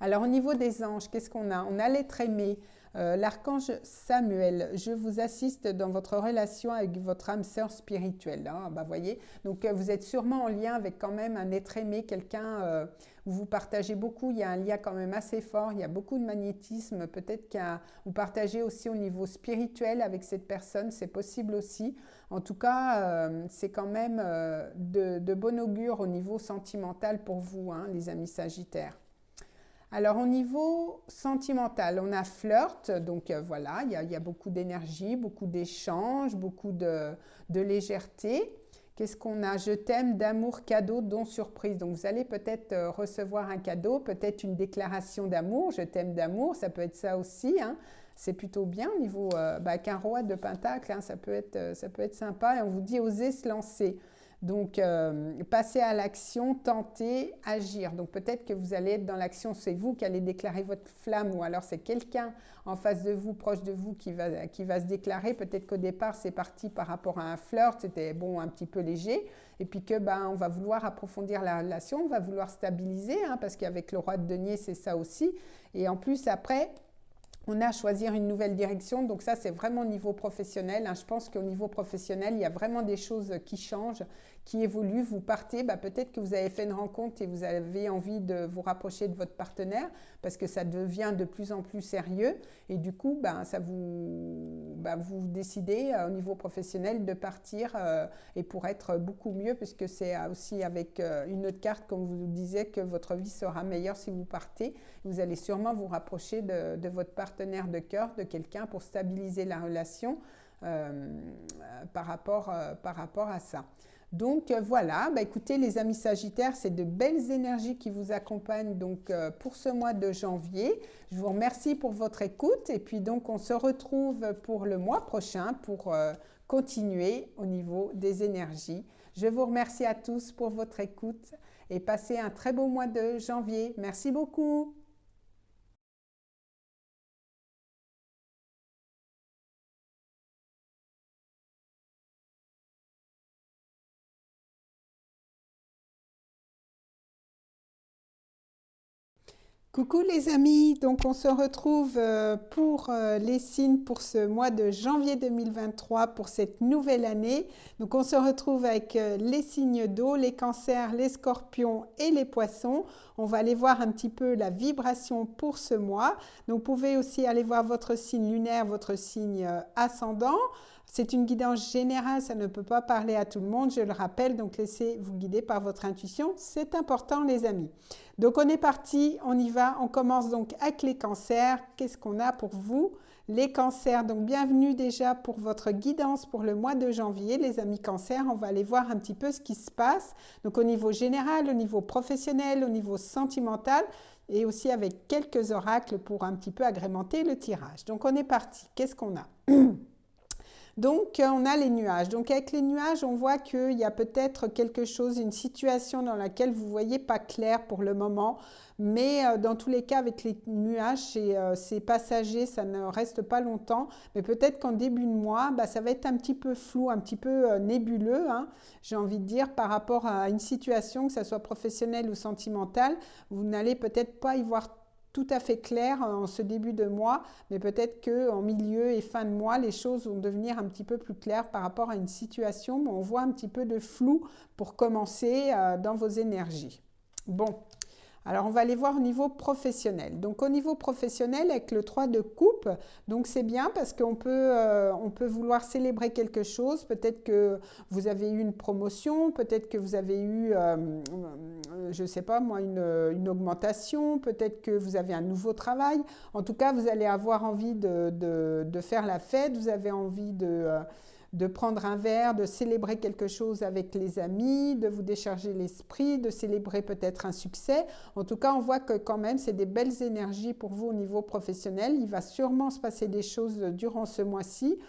Alors, au niveau des anges, qu'est-ce qu'on a? On a l'être aimé, l'archange Samuel. Je vous assiste dans votre relation avec votre âme sœur spirituelle. Hein, voyez, donc vous êtes sûrement en lien avec quand même un être aimé, quelqu'un où vous partagez beaucoup. Il y a un lien quand même assez fort. Il y a beaucoup de magnétisme. Peut-être que vous partagez aussi au niveau spirituel avec cette personne. C'est possible aussi. En tout cas, c'est quand même de bon augure au niveau sentimental pour vous, hein, les amis Sagittaires. Alors au niveau sentimental, on a flirt, donc voilà, il y a beaucoup d'énergie, beaucoup d'échanges, beaucoup de légèreté. Qu'est-ce qu'on a? Je t'aime, d'amour, cadeau, don, surprise. Donc vous allez peut-être recevoir un cadeau, peut-être une déclaration d'amour, je t'aime d'amour, ça peut être ça aussi, hein. C'est plutôt bien au niveau qu'un roi de Pentacle, hein, ça peut être sympa. Et on vous dit oser se lancer. Donc, passer à l'action, tenter, agir. Donc, peut-être que vous allez être dans l'action, c'est vous qui allez déclarer votre flamme ou alors c'est quelqu'un en face de vous, proche de vous, qui va se déclarer. Peut-être qu'au départ, c'est parti par rapport à un flirt, c'était bon, un petit peu léger. Et puis que on va vouloir approfondir la relation, on va vouloir stabiliser, hein, parce qu'avec le roi de denier, c'est ça aussi. Et en plus, après, on a à choisir une nouvelle direction, donc ça c'est vraiment au niveau professionnel. Hein. Je pense qu'au niveau professionnel, il y a vraiment des choses qui changent, qui évoluent. Vous partez, peut-être que vous avez fait une rencontre et vous avez envie de vous rapprocher de votre partenaire parce que ça devient de plus en plus sérieux et du coup, vous décidez au niveau professionnel de partir et pour être beaucoup mieux puisque c'est aussi avec une autre carte, comme vous disiez, que votre vie sera meilleure si vous partez. Vous allez sûrement vous rapprocher de votre partenaire de cœur, de quelqu'un pour stabiliser la relation par rapport à ça. Donc voilà, écoutez les amis Sagittaires, c'est de belles énergies qui vous accompagnent donc pour ce mois de janvier. Je vous remercie pour votre écoute et puis donc on se retrouve pour le mois prochain pour continuer au niveau des énergies. Je vous remercie à tous pour votre écoute et passez un très beau mois de janvier. Merci beaucoup. Coucou les amis, donc on se retrouve pour les signes pour ce mois de janvier 2023, pour cette nouvelle année. Donc on se retrouve avec les signes d'eau, les cancers, les scorpions et les poissons. On va aller voir un petit peu la vibration pour ce mois. Donc vous pouvez aussi aller voir votre signe lunaire, votre signe ascendant. C'est une guidance générale, ça ne peut pas parler à tout le monde, je le rappelle, donc laissez-vous guider par votre intuition, c'est important les amis. Donc on est parti, on y va, on commence donc avec les cancers. Qu'est-ce qu'on a pour vous? Les cancers, donc bienvenue déjà pour votre guidance pour le mois de janvier, les amis cancers. On va aller voir un petit peu ce qui se passe, donc au niveau général, au niveau professionnel, au niveau sentimental, et aussi avec quelques oracles pour un petit peu agrémenter le tirage. Donc on est parti, qu'est-ce qu'on a? Donc, on a les nuages. Donc, avec les nuages, on voit qu'il y a peut-être quelque chose, une situation dans laquelle vous ne voyez pas clair pour le moment. Mais dans tous les cas, avec les nuages, c'est passager, ça ne reste pas longtemps. Mais peut-être qu'en début de mois, bah, ça va être un petit peu flou, un petit peu nébuleux, hein, j'ai envie de dire, par rapport à une situation, que ce soit professionnelle ou sentimentale. Vous n'allez peut-être pas y voir tout à fait clair en ce début de mois, mais peut-être qu'en milieu et fin de mois, les choses vont devenir un petit peu plus claires par rapport à une situation, mais on voit un petit peu de flou pour commencer dans vos énergies. Bon, alors on va aller voir au niveau professionnel. Donc au niveau professionnel, avec le 3 de coupe, donc c'est bien parce qu'on peut, on peut vouloir célébrer quelque chose. Peut-être que vous avez eu une promotion, peut-être que vous avez eu, je ne sais pas moi, une augmentation, peut-être que vous avez un nouveau travail. En tout cas, vous allez avoir envie de faire la fête, vous avez envie de prendre un verre, de célébrer quelque chose avec les amis, de vous décharger l'esprit, de célébrer peut-être un succès. En tout cas, on voit que quand même, c'est des belles énergies pour vous au niveau professionnel. Il va sûrement se passer des choses durant ce mois-ci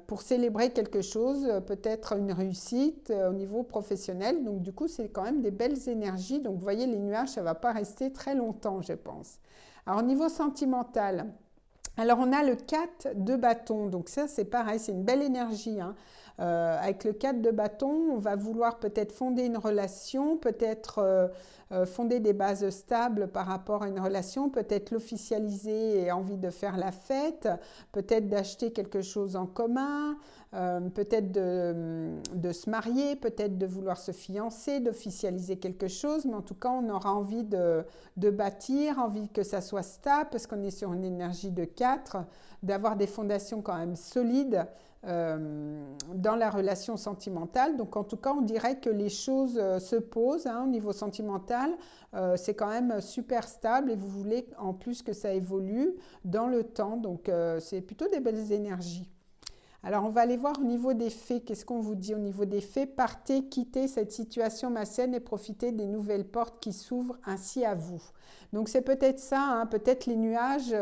pour célébrer quelque chose, peut-être une réussite au niveau professionnel. Donc, du coup, c'est quand même des belles énergies. Donc, vous voyez, les nuages, ça ne va pas rester très longtemps, je pense. Alors, au niveau sentimental, alors, on a le 4 de bâton, donc ça, c'est pareil, c'est une belle énergie, hein. Avec le 4 de bâton, on va vouloir peut-être fonder une relation, peut-être fonder des bases stables par rapport à une relation, peut-être l'officialiser et envie de faire la fête, peut-être d'acheter quelque chose en commun, peut-être de se marier, peut-être de vouloir se fiancer, d'officialiser quelque chose, mais en tout cas, on aura envie de bâtir, envie que ça soit stable, parce qu'on est sur une énergie de 4, d'avoir des fondations quand même solides dans la relation sentimentale. Donc en tout cas, on dirait que les choses se posent, hein, au niveau sentimental. C'est quand même super stable et vous voulez en plus que ça évolue dans le temps. Donc c'est plutôt des belles énergies. Alors, on va aller voir au niveau des faits. Qu'est-ce qu'on vous dit au niveau des faits? Partez, quittez cette situation malsaine et profitez des nouvelles portes qui s'ouvrent ainsi à vous. Donc, c'est peut-être ça, hein, peut-être les nuages,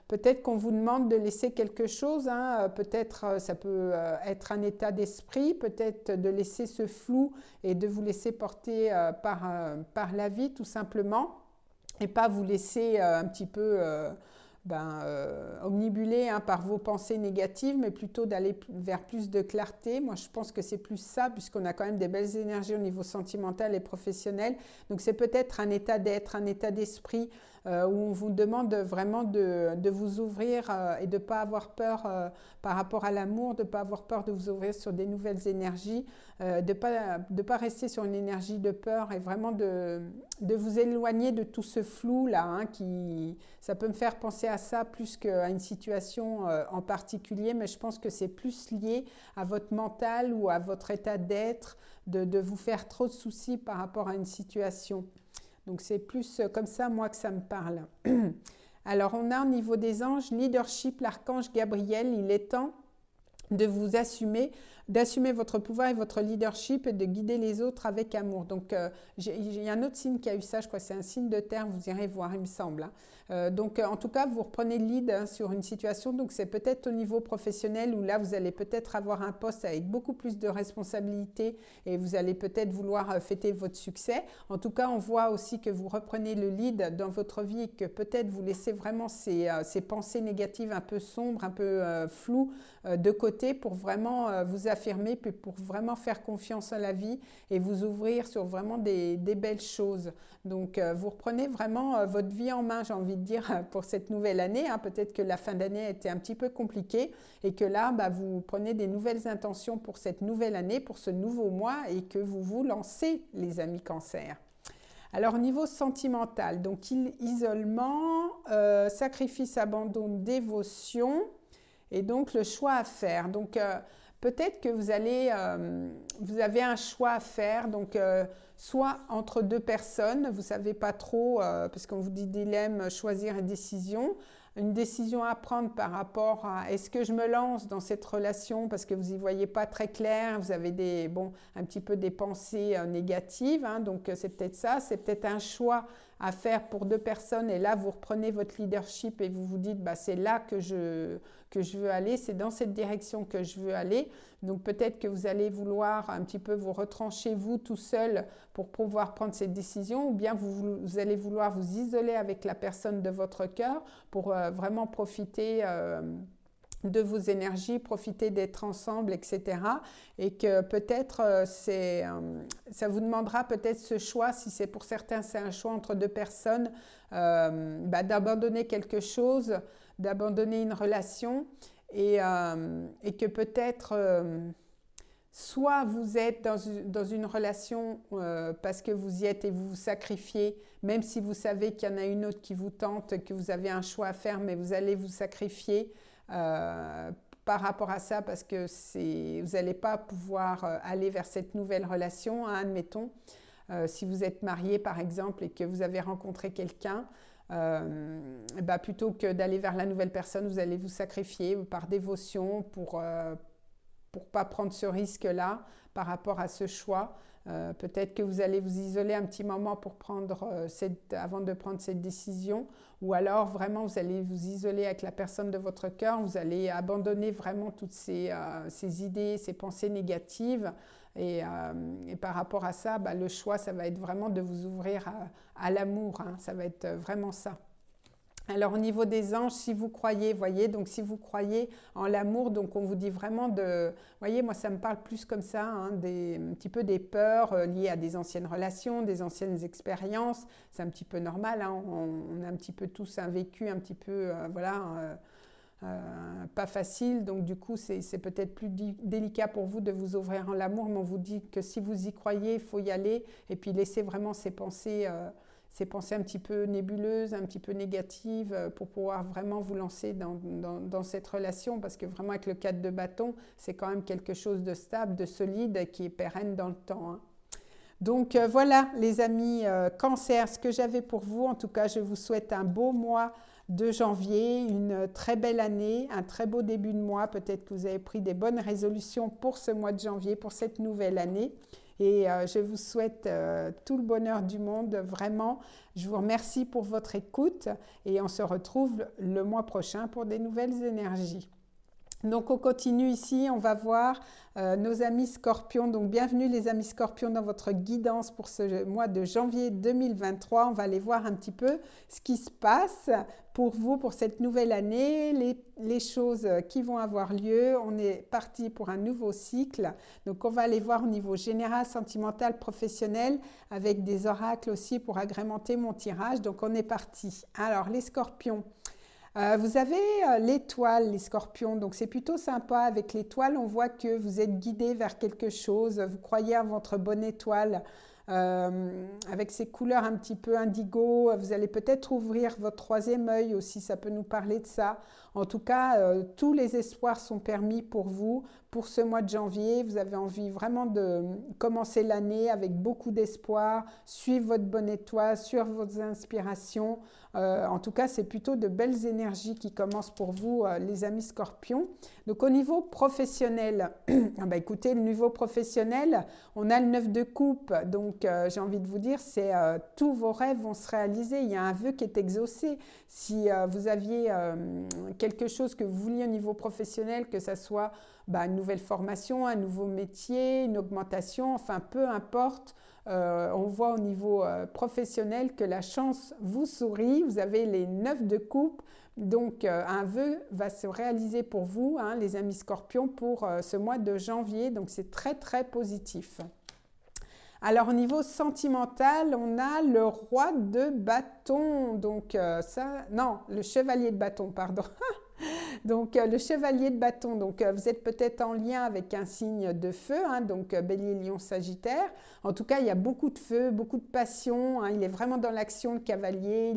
peut-être qu'on vous demande de laisser quelque chose, hein, peut-être ça peut être un état d'esprit, peut-être de laisser ce flou et de vous laisser porter par la vie, tout simplement, et pas vous laisser un petit peu omnibulé, hein, par vos pensées négatives, mais plutôt d'aller vers plus de clarté. Moi, je pense que c'est plus ça, puisqu'on a quand même des belles énergies au niveau sentimental et professionnel. Donc, c'est peut-être un état d'être, un état d'esprit où on vous demande vraiment de vous ouvrir et de ne pas avoir peur par rapport à l'amour, de ne pas avoir peur de vous ouvrir sur des nouvelles énergies, de pas rester sur une énergie de peur et vraiment de vous éloigner de tout ce flou-là, hein, ça peut me faire penser à ça plus qu'à une situation en particulier, mais je pense que c'est plus lié à votre mental ou à votre état d'être, de vous faire trop de soucis par rapport à une situation. Donc c'est plus comme ça, moi, que ça me parle. Alors, on a au niveau des anges, leadership, l'archange Gabriel, il est temps de vous d'assumer votre pouvoir et votre leadership et de guider les autres avec amour. Donc, il y a un autre signe qui a eu ça, je crois que c'est un signe de terre, vous irez voir, il me semble, hein. Donc, en tout cas, vous reprenez le lead, hein, sur une situation, donc c'est peut-être au niveau professionnel où là, vous allez peut-être avoir un poste avec beaucoup plus de responsabilités et vous allez peut-être vouloir fêter votre succès. En tout cas, on voit aussi que vous reprenez le lead dans votre vie et que peut-être vous laissez vraiment ces pensées négatives un peu sombres, un peu floues de côté pour vraiment vous affirmer, puis pour vraiment faire confiance à la vie et vous ouvrir sur vraiment des belles choses. Donc, vous reprenez vraiment votre vie en main, j'ai envie de dire, pour cette nouvelle année, hein. Peut-être que la fin d'année a été un petit peu compliquée et que là, vous prenez des nouvelles intentions pour cette nouvelle année, pour ce nouveau mois et que vous vous lancez, les amis Cancer. Alors, au niveau sentimental, donc isolement, sacrifice, abandon, dévotion et donc le choix à faire. Donc, peut-être que vous avez un choix à faire, donc soit entre deux personnes, vous ne savez pas trop, parce qu'on vous dit dilemme, choisir une décision à prendre par rapport à est-ce que je me lance dans cette relation parce que vous n'y voyez pas très clair, vous avez un petit peu des pensées négatives, hein, donc c'est peut-être ça, c'est peut-être un choix à faire pour 2 personnes et là, vous reprenez votre leadership et vous vous dites, bah, c'est là que je veux aller, c'est dans cette direction que je veux aller. Donc peut-être que vous allez vouloir un petit peu vous retrancher vous tout seul pour pouvoir prendre cette décision ou bien vous allez vouloir vous isoler avec la personne de votre cœur pour vraiment profiter de vos énergies, profiter d'être ensemble, etc. Et que peut-être ça vous demandera peut-être ce choix, si c'est pour certains c'est un choix entre 2 personnes, d'abandonner quelque chose, d'abandonner une relation et que peut-être soit vous êtes dans une relation parce que vous y êtes et vous vous sacrifiez, même si vous savez qu'il y en a une autre qui vous tente, que vous avez un choix à faire, mais vous allez vous sacrifier par rapport à ça parce que vous n'allez pas pouvoir aller vers cette nouvelle relation, hein, admettons. Si vous êtes marié par exemple et que vous avez rencontré quelqu'un, plutôt que d'aller vers la nouvelle personne, vous allez vous sacrifier par dévotion pour pas prendre ce risque-là par rapport à ce choix. Peut-être que vous allez vous isoler un petit moment pour avant de prendre cette décision, ou alors vraiment vous allez vous isoler avec la personne de votre cœur, vous allez abandonner vraiment toutes ces idées, ces pensées négatives, et par rapport à ça, le choix, ça va être vraiment de vous ouvrir à l'amour, hein, ça va être vraiment ça. Alors au niveau des anges, si vous croyez, voyez, donc si vous croyez en l'amour, donc on vous dit vraiment voyez, moi ça me parle plus comme ça, hein, un petit peu des peurs liées à des anciennes relations, des anciennes expériences, c'est un petit peu normal, hein, on a un petit peu tous un vécu un petit peu, pas facile, donc du coup c'est peut-être plus délicat pour vous de vous ouvrir en l'amour, mais on vous dit que si vous y croyez, il faut y aller, et puis laisser vraiment ces pensées un petit peu nébuleuses, un petit peu négatives pour pouvoir vraiment vous lancer dans cette relation parce que vraiment avec le 4 de bâton, c'est quand même quelque chose de stable, de solide qui est pérenne dans le temps, hein. Donc voilà les amis Cancer, ce que j'avais pour vous. En tout cas, je vous souhaite un beau mois de janvier, une très belle année, un très beau début de mois. Peut-être que vous avez pris des bonnes résolutions pour ce mois de janvier, pour cette nouvelle année. Et je vous souhaite tout le bonheur du monde, vraiment. Je vous remercie pour votre écoute et on se retrouve le mois prochain pour des nouvelles énergies. Donc on continue ici, on va voir nos amis Scorpions. Donc bienvenue les amis Scorpions dans votre guidance pour ce mois de janvier 2023. On va aller voir un petit peu ce qui se passe pour vous pour cette nouvelle année, les choses qui vont avoir lieu. On est parti pour un nouveau cycle. Donc on va aller voir au niveau général, sentimental, professionnel avec des oracles aussi pour agrémenter mon tirage. Donc on est parti. Alors les Scorpions. Vous avez l'étoile, les scorpions, donc c'est plutôt sympa. Avec l'étoile, on voit que vous êtes guidé vers quelque chose, vous croyez à votre bonne étoile. Avec ces couleurs un petit peu indigo, vous allez peut-être ouvrir votre 3e œil aussi, ça peut nous parler de ça. En tout cas, tous les espoirs sont permis pour vous, pour ce mois de janvier. Vous avez envie vraiment de commencer l'année avec beaucoup d'espoir, suivre votre bonne étoile, suivre vos inspirations. En tout cas, c'est plutôt de belles énergies qui commencent pour vous, les amis Scorpions. Donc, au niveau professionnel, écoutez, le niveau professionnel, on a le 9 de coupe. Donc, j'ai envie de vous dire, c'est tous vos rêves vont se réaliser. Il y a un vœu qui est exaucé. Si vous aviez quelque chose que vous vouliez au niveau professionnel, que ça soit une nouvelle formation, un nouveau métier, une augmentation, enfin, peu importe. On voit au niveau professionnel que la chance vous sourit, vous avez les 9 de coupe, donc un vœu va se réaliser pour vous, hein, les amis Scorpions, pour ce mois de janvier, donc c'est très très positif. Alors au niveau sentimental, on a le roi de bâton, donc le chevalier de bâton, pardon. Donc le chevalier de bâton, donc vous êtes peut-être en lien avec un signe de feu, hein, donc Bélier, Lion, Sagittaire. En tout cas, il y a beaucoup de feu, beaucoup de passion, hein, il est vraiment dans l'action, le cavalier,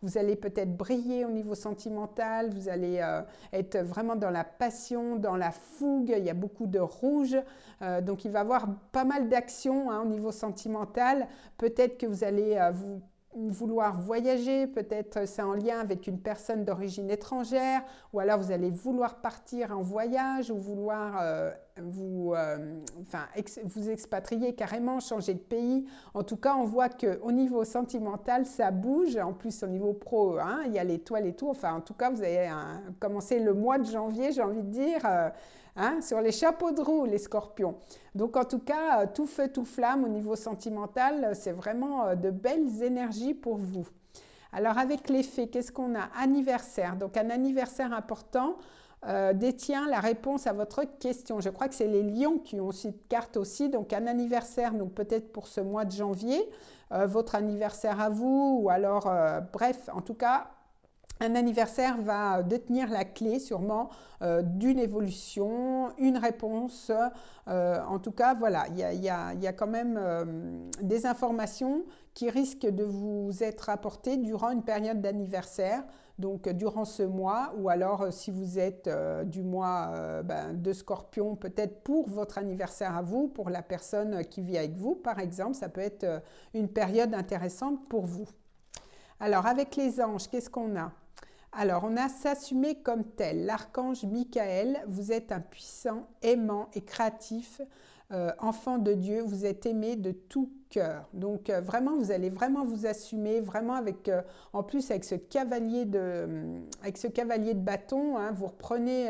vous allez peut-être briller au niveau sentimental, vous allez être vraiment dans la passion, dans la fougue, il y a beaucoup de rouge, donc il va y avoir pas mal d'actions, hein, au niveau sentimental. Peut-être que vous allez vouloir voyager, peut-être c'est en lien avec une personne d'origine étrangère, ou alors vous allez vouloir partir en voyage ou vouloir vous expatrier carrément, changer de pays. En tout cas, on voit qu'au niveau sentimental, ça bouge. En plus, au niveau pro, hein, il y a l'étoile et tout. Enfin, en tout cas, vous avez commencé le mois de janvier, j'ai envie de dire, hein, sur les chapeaux de roue, les scorpions. Donc, en tout cas, tout feu, tout flamme au niveau sentimental, c'est vraiment de belles énergies pour vous. Alors, avec les fées, qu'est-ce qu'on a? Anniversaire. Donc, un anniversaire important détient la réponse à votre question. Je crois que c'est les lions qui ont cette carte aussi. Donc, un anniversaire, donc peut-être pour ce mois de janvier, votre anniversaire à vous, ou alors, bref, en tout cas, un anniversaire va détenir la clé sûrement d'une évolution, une réponse. En tout cas, voilà, il y a quand même des informations qui risquent de vous être apportées durant une période d'anniversaire, donc durant ce mois, ou alors si vous êtes du mois de Scorpion, peut-être pour votre anniversaire à vous, pour la personne qui vit avec vous, par exemple, ça peut être une période intéressante pour vous. Alors, avec les anges, qu'est-ce qu'on a? Alors, on a s'assumer comme tel. L'archange Michael, vous êtes un puissant, aimant et créatif enfant de Dieu. Vous êtes aimé de tout cœur. Donc, vraiment, vous allez vraiment vous assumer, vraiment avec, en plus, avec ce cavalier de bâton, hein, vous reprenez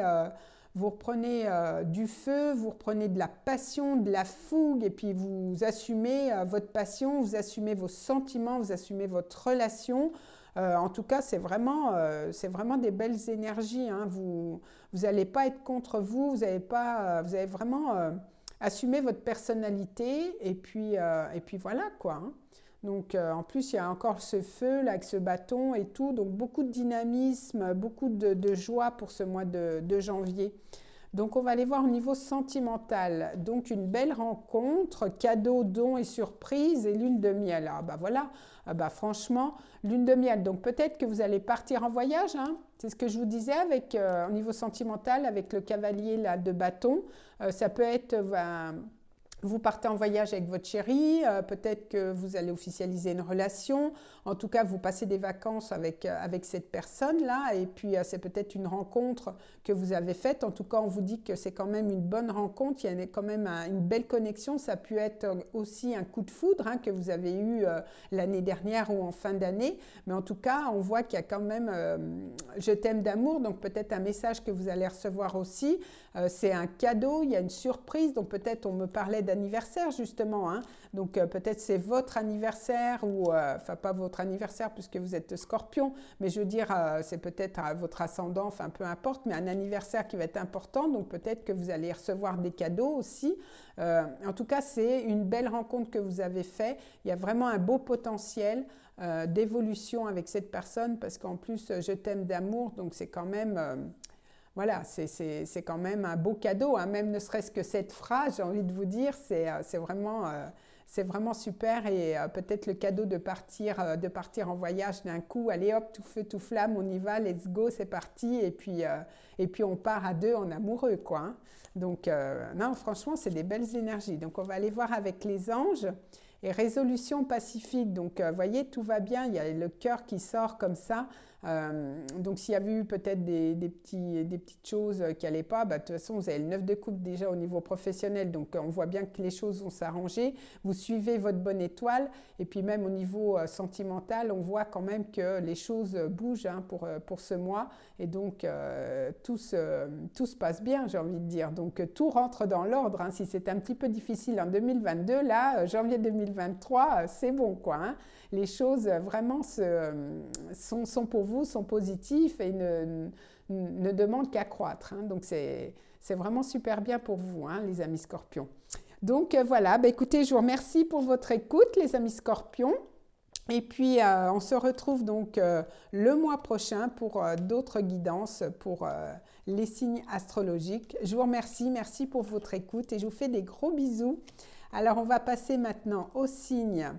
du feu, vous reprenez de la passion, de la fougue, et puis vous assumez votre passion, vous assumez vos sentiments, vous assumez votre relation. En tout cas, c'est vraiment des belles énergies, hein. Vous n'allez pas être contre vous, vous allez vraiment assumer votre personnalité, et puis voilà quoi, hein. Donc, en plus, il y a encore ce feu là, avec ce bâton et tout, donc beaucoup de dynamisme, beaucoup de joie pour ce mois de janvier. Donc, on va aller voir au niveau sentimental. Donc, une belle rencontre, cadeau, don et surprise et lune de miel. Ah bah voilà, ah bah franchement, lune de miel. Donc, peut-être que vous allez partir en voyage, hein. C'est ce que je vous disais avec, au niveau sentimental, avec le cavalier là, de bâton. Ça peut être... vous partez en voyage avec votre chéri, peut-être que vous allez officialiser une relation, en tout cas vous passez des vacances avec cette personne-là, et puis c'est peut-être une rencontre que vous avez faite. En tout cas, on vous dit que c'est quand même une bonne rencontre, il y a quand même une belle connexion. Ça peut être aussi un coup de foudre, hein, que vous avez eu l'année dernière ou en fin d'année, mais en tout cas, on voit qu'il y a quand même je t'aime d'amour, donc peut-être un message que vous allez recevoir aussi. C'est un cadeau, il y a une surprise, donc peut-être on me parlait d'anniversaire justement, hein. Donc peut-être c'est votre anniversaire, ou enfin pas votre anniversaire puisque vous êtes Scorpion, mais je veux dire c'est peut-être votre ascendant, enfin peu importe, mais un anniversaire qui va être important, donc peut-être que vous allez recevoir des cadeaux aussi. En tout cas, c'est une belle rencontre que vous avez fait. Il y a vraiment un beau potentiel d'évolution avec cette personne, parce qu'en plus je t'aime d'amour, donc c'est quand même... voilà, c'est quand même un beau cadeau, hein. Même ne serait-ce que cette phrase, j'ai envie de vous dire, c'est vraiment super. Et peut-être le cadeau de partir en voyage d'un coup, allez hop, tout feu, tout flamme, on y va, let's go, c'est parti. Et puis on part à deux en amoureux, quoi, hein. Donc, non, franchement, c'est des belles énergies. Donc, on va aller voir avec les anges. Et résolution pacifique, donc vous voyez, tout va bien, il y a le cœur qui sort comme ça. Donc s'il y avait eu peut-être des petites choses qui n'allaient pas, bah, de toute façon vous avez le 9 de coupe déjà au niveau professionnel, donc on voit bien que les choses vont s'arranger. Vous suivez votre bonne étoile, et puis même au niveau sentimental, on voit quand même que les choses bougent, hein, pour ce mois, et donc tout se passe bien, j'ai envie de dire. Donc tout rentre dans l'ordre, hein. Si c'est un petit peu difficile en 2022, là, janvier 2023, c'est bon, quoi, hein. Les choses vraiment sont pour vous, sont positives et ne demandent qu'à croître, hein. Donc c'est vraiment super bien pour vous, hein, les amis Scorpions. Donc voilà, bah, écoutez, je vous remercie pour votre écoute, les amis Scorpions. Et puis on se retrouve donc le mois prochain pour d'autres guidances pour les signes astrologiques. Je vous remercie, merci pour votre écoute, et je vous fais des gros bisous. Alors on va passer maintenant aux signes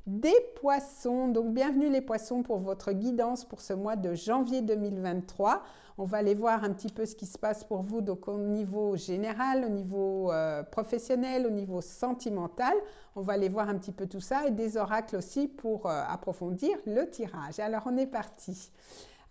des poissons. Donc bienvenue les poissons pour votre guidance pour ce mois de janvier 2023. On va aller voir un petit peu ce qui se passe pour vous, donc au niveau général, au niveau professionnel, au niveau sentimental. On va aller voir un petit peu tout ça, et des oracles aussi pour approfondir le tirage. Alors on est parti.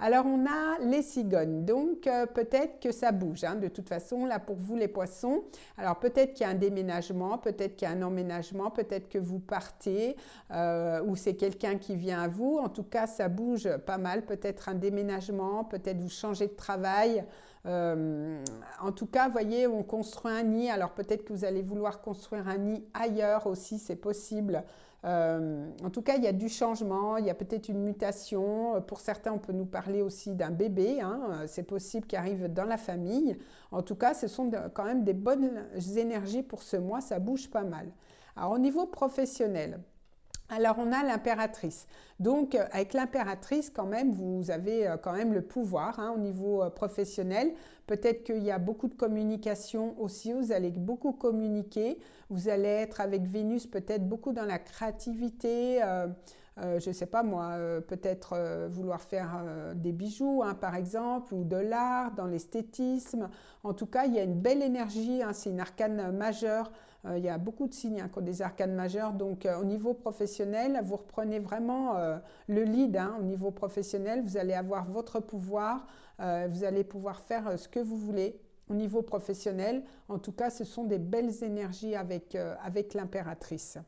Alors, on a les cigognes, donc peut-être que ça bouge, hein, de toute façon, là pour vous les poissons. Alors, peut-être qu'il y a un déménagement, peut-être qu'il y a un emménagement, peut-être que vous partez ou c'est quelqu'un qui vient à vous. En tout cas, ça bouge pas mal, peut-être un déménagement, peut-être vous changez de travail. En tout cas, vous voyez, on construit un nid. Alors, peut-être que vous allez vouloir construire un nid ailleurs aussi, c'est possible. En tout cas, il y a du changement, il y a peut-être une mutation. Pour certains, on peut nous parler aussi d'un bébé, hein. C'est possible qu'il arrive dans la famille. En tout cas, ce sont quand même des bonnes énergies pour ce mois, ça bouge pas mal. Alors, au niveau professionnel, alors, on a l'impératrice. Donc, avec l'impératrice, quand même, vous avez quand même le pouvoir, hein, au niveau professionnel. Peut-être qu'il y a beaucoup de communication aussi, vous allez beaucoup communiquer. Vous allez être avec Vénus peut-être beaucoup dans la créativité, je ne sais pas moi, peut-être vouloir faire des bijoux, hein, par exemple, ou de l'art, dans l'esthétisme. En tout cas, il y a une belle énergie, hein, c'est une arcane majeure. Il y a beaucoup de signes, hein, qui ont des arcanes majeures. Donc, au niveau professionnel, vous reprenez vraiment le lead, hein, au niveau professionnel. Vous allez avoir votre pouvoir. Vous allez pouvoir faire ce que vous voulez au niveau professionnel. En tout cas, ce sont des belles énergies avec l'impératrice.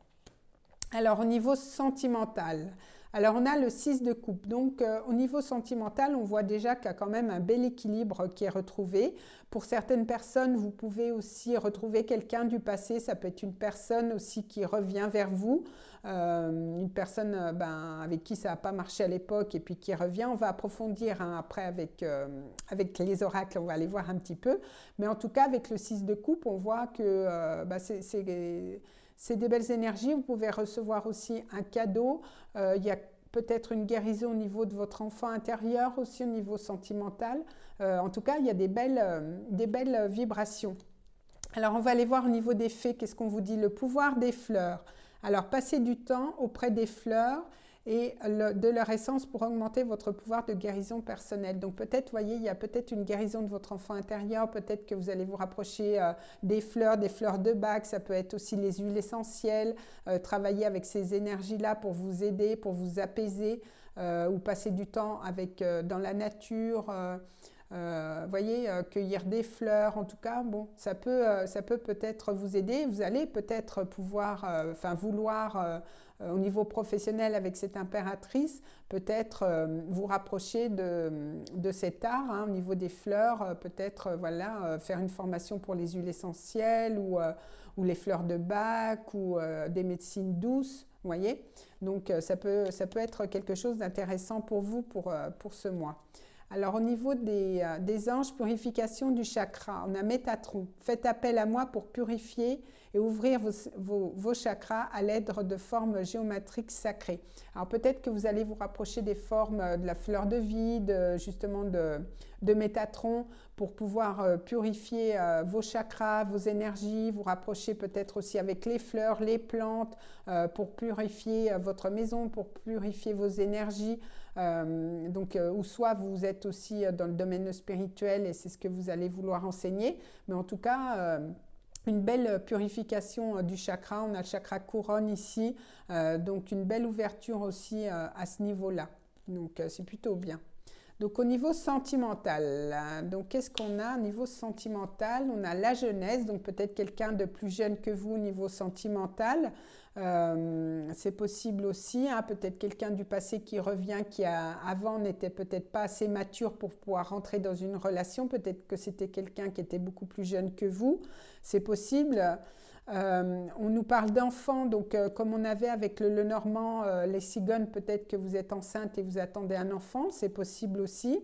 Alors, au niveau sentimental, alors on a le 6 de coupe. Donc, au niveau sentimental, on voit déjà qu'il y a quand même un bel équilibre qui est retrouvé. Pour certaines personnes, vous pouvez aussi retrouver quelqu'un du passé. Ça peut être une personne aussi qui revient vers vous. Une personne avec qui ça n'a pas marché à l'époque et puis qui revient. On va approfondir, hein, après avec les oracles, on va aller voir un petit peu. Mais en tout cas, avec le 6 de coupe, on voit que c'est des belles énergies. Vous pouvez recevoir aussi un cadeau. Il y a peut-être une guérison au niveau de votre enfant intérieur, aussi au niveau sentimental. En tout cas, il y a des belles vibrations. Alors, on va aller voir au niveau des fées. Qu'est-ce qu'on vous dit? Le pouvoir des fleurs. Alors, passez du temps auprès des fleurs et de leur essence pour augmenter votre pouvoir de guérison personnelle. Donc peut-être, voyez, il y a peut-être une guérison de votre enfant intérieur, peut-être que vous allez vous rapprocher des fleurs de bac, ça peut être aussi les huiles essentielles, travailler avec ces énergies-là pour vous aider, pour vous apaiser, ou passer du temps dans la nature. Voyez, cueillir des fleurs, en tout cas, bon, ça peut peut-être vous aider. Vous allez peut-être pouvoir, vouloir, au niveau professionnel avec cette impératrice, peut-être vous rapprocher de cet art, hein, au niveau des fleurs, peut-être voilà, faire une formation pour les huiles essentielles ou les fleurs de bac ou des médecines douces, vous voyez. Donc ça peut être quelque chose d'intéressant pour vous pour ce mois. Alors, au niveau des anges, purification du chakra, on a Métatron. Faites appel à moi pour purifier et ouvrir vos chakras à l'aide de formes géométriques sacrées. Alors, peut-être que vous allez vous rapprocher des formes de la fleur de vie, justement de Métatron, pour pouvoir purifier vos chakras, vos énergies, vous rapprocher peut-être aussi avec les fleurs, les plantes, pour purifier votre maison, pour purifier vos énergies. Ou soit vous êtes aussi dans le domaine spirituel et c'est ce que vous allez vouloir enseigner, mais en tout cas une belle purification du chakra. On a le chakra couronne ici, donc une belle ouverture aussi à ce niveau-là, donc c'est plutôt bien. Donc au niveau sentimental, donc qu'est-ce qu'on a au niveau sentimental? On a la jeunesse, donc peut-être quelqu'un de plus jeune que vous au niveau sentimental. C'est possible aussi, hein, peut-être quelqu'un du passé qui revient, qui avant n'était peut-être pas assez mature pour pouvoir rentrer dans une relation, peut-être que c'était quelqu'un qui était beaucoup plus jeune que vous, c'est possible. On nous parle d'enfants, donc comme on avait avec le Lenormand, les cigognes, peut-être que vous êtes enceinte et vous attendez un enfant, c'est possible aussi.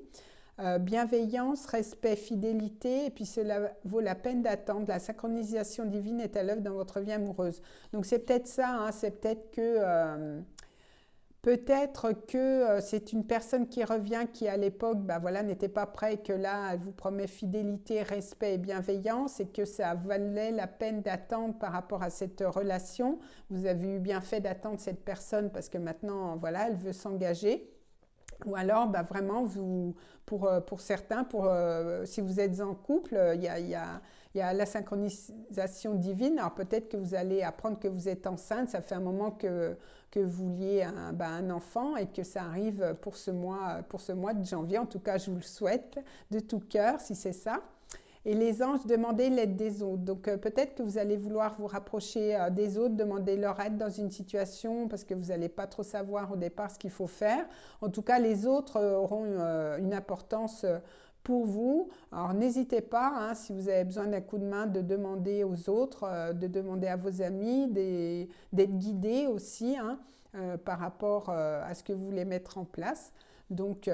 Bienveillance, respect, fidélité, et puis cela vaut la peine d'attendre. La synchronisation divine est à l'œuvre dans votre vie amoureuse. Donc c'est peut-être ça, hein, c'est peut-être que c'est une personne qui revient qui à l'époque voilà, n'était pas prêt et que là elle vous promet fidélité, respect et bienveillance et que ça valait la peine d'attendre par rapport à cette relation. Vous avez eu bien fait d'attendre cette personne parce que maintenant voilà, elle veut s'engager. Ou alors, vraiment, pour certains, si vous êtes en couple, il y il y a la synchronisation divine. Alors peut-être que vous allez apprendre que vous êtes enceinte, ça fait un moment que vous vouliez un enfant et que ça arrive pour ce mois de janvier. En tout cas, je vous le souhaite de tout cœur si c'est ça. Et les anges, demandez l'aide des autres. Donc peut-être que vous allez vouloir vous rapprocher des autres, demander leur aide dans une situation parce que vous n'allez pas trop savoir au départ ce qu'il faut faire. En tout cas, les autres auront une importance pour vous. Alors n'hésitez pas, hein, si vous avez besoin d'un coup de main, de demander aux autres, de demander à vos amis, d'être guidés aussi hein, par rapport à ce que vous voulez mettre en place. Donc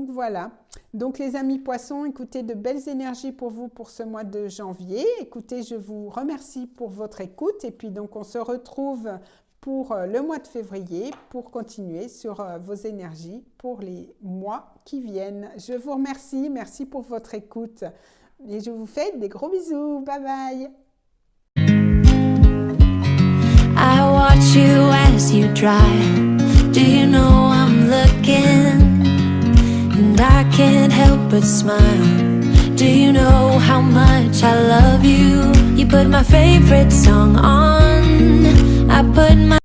voilà. Donc les amis poissons, écoutez, de belles énergies pour vous pour ce mois de janvier. Écoutez, je vous remercie pour votre écoute et puis donc on se retrouve pour le mois de février pour continuer sur vos énergies pour les mois qui viennent. Je vous remercie, merci pour votre écoute et je vous fais des gros bisous. Bye bye. I watch you as you drive. Do you know I'm looking? And I can't help but smile. Do you know how much I love you? You put my favorite song on. I put my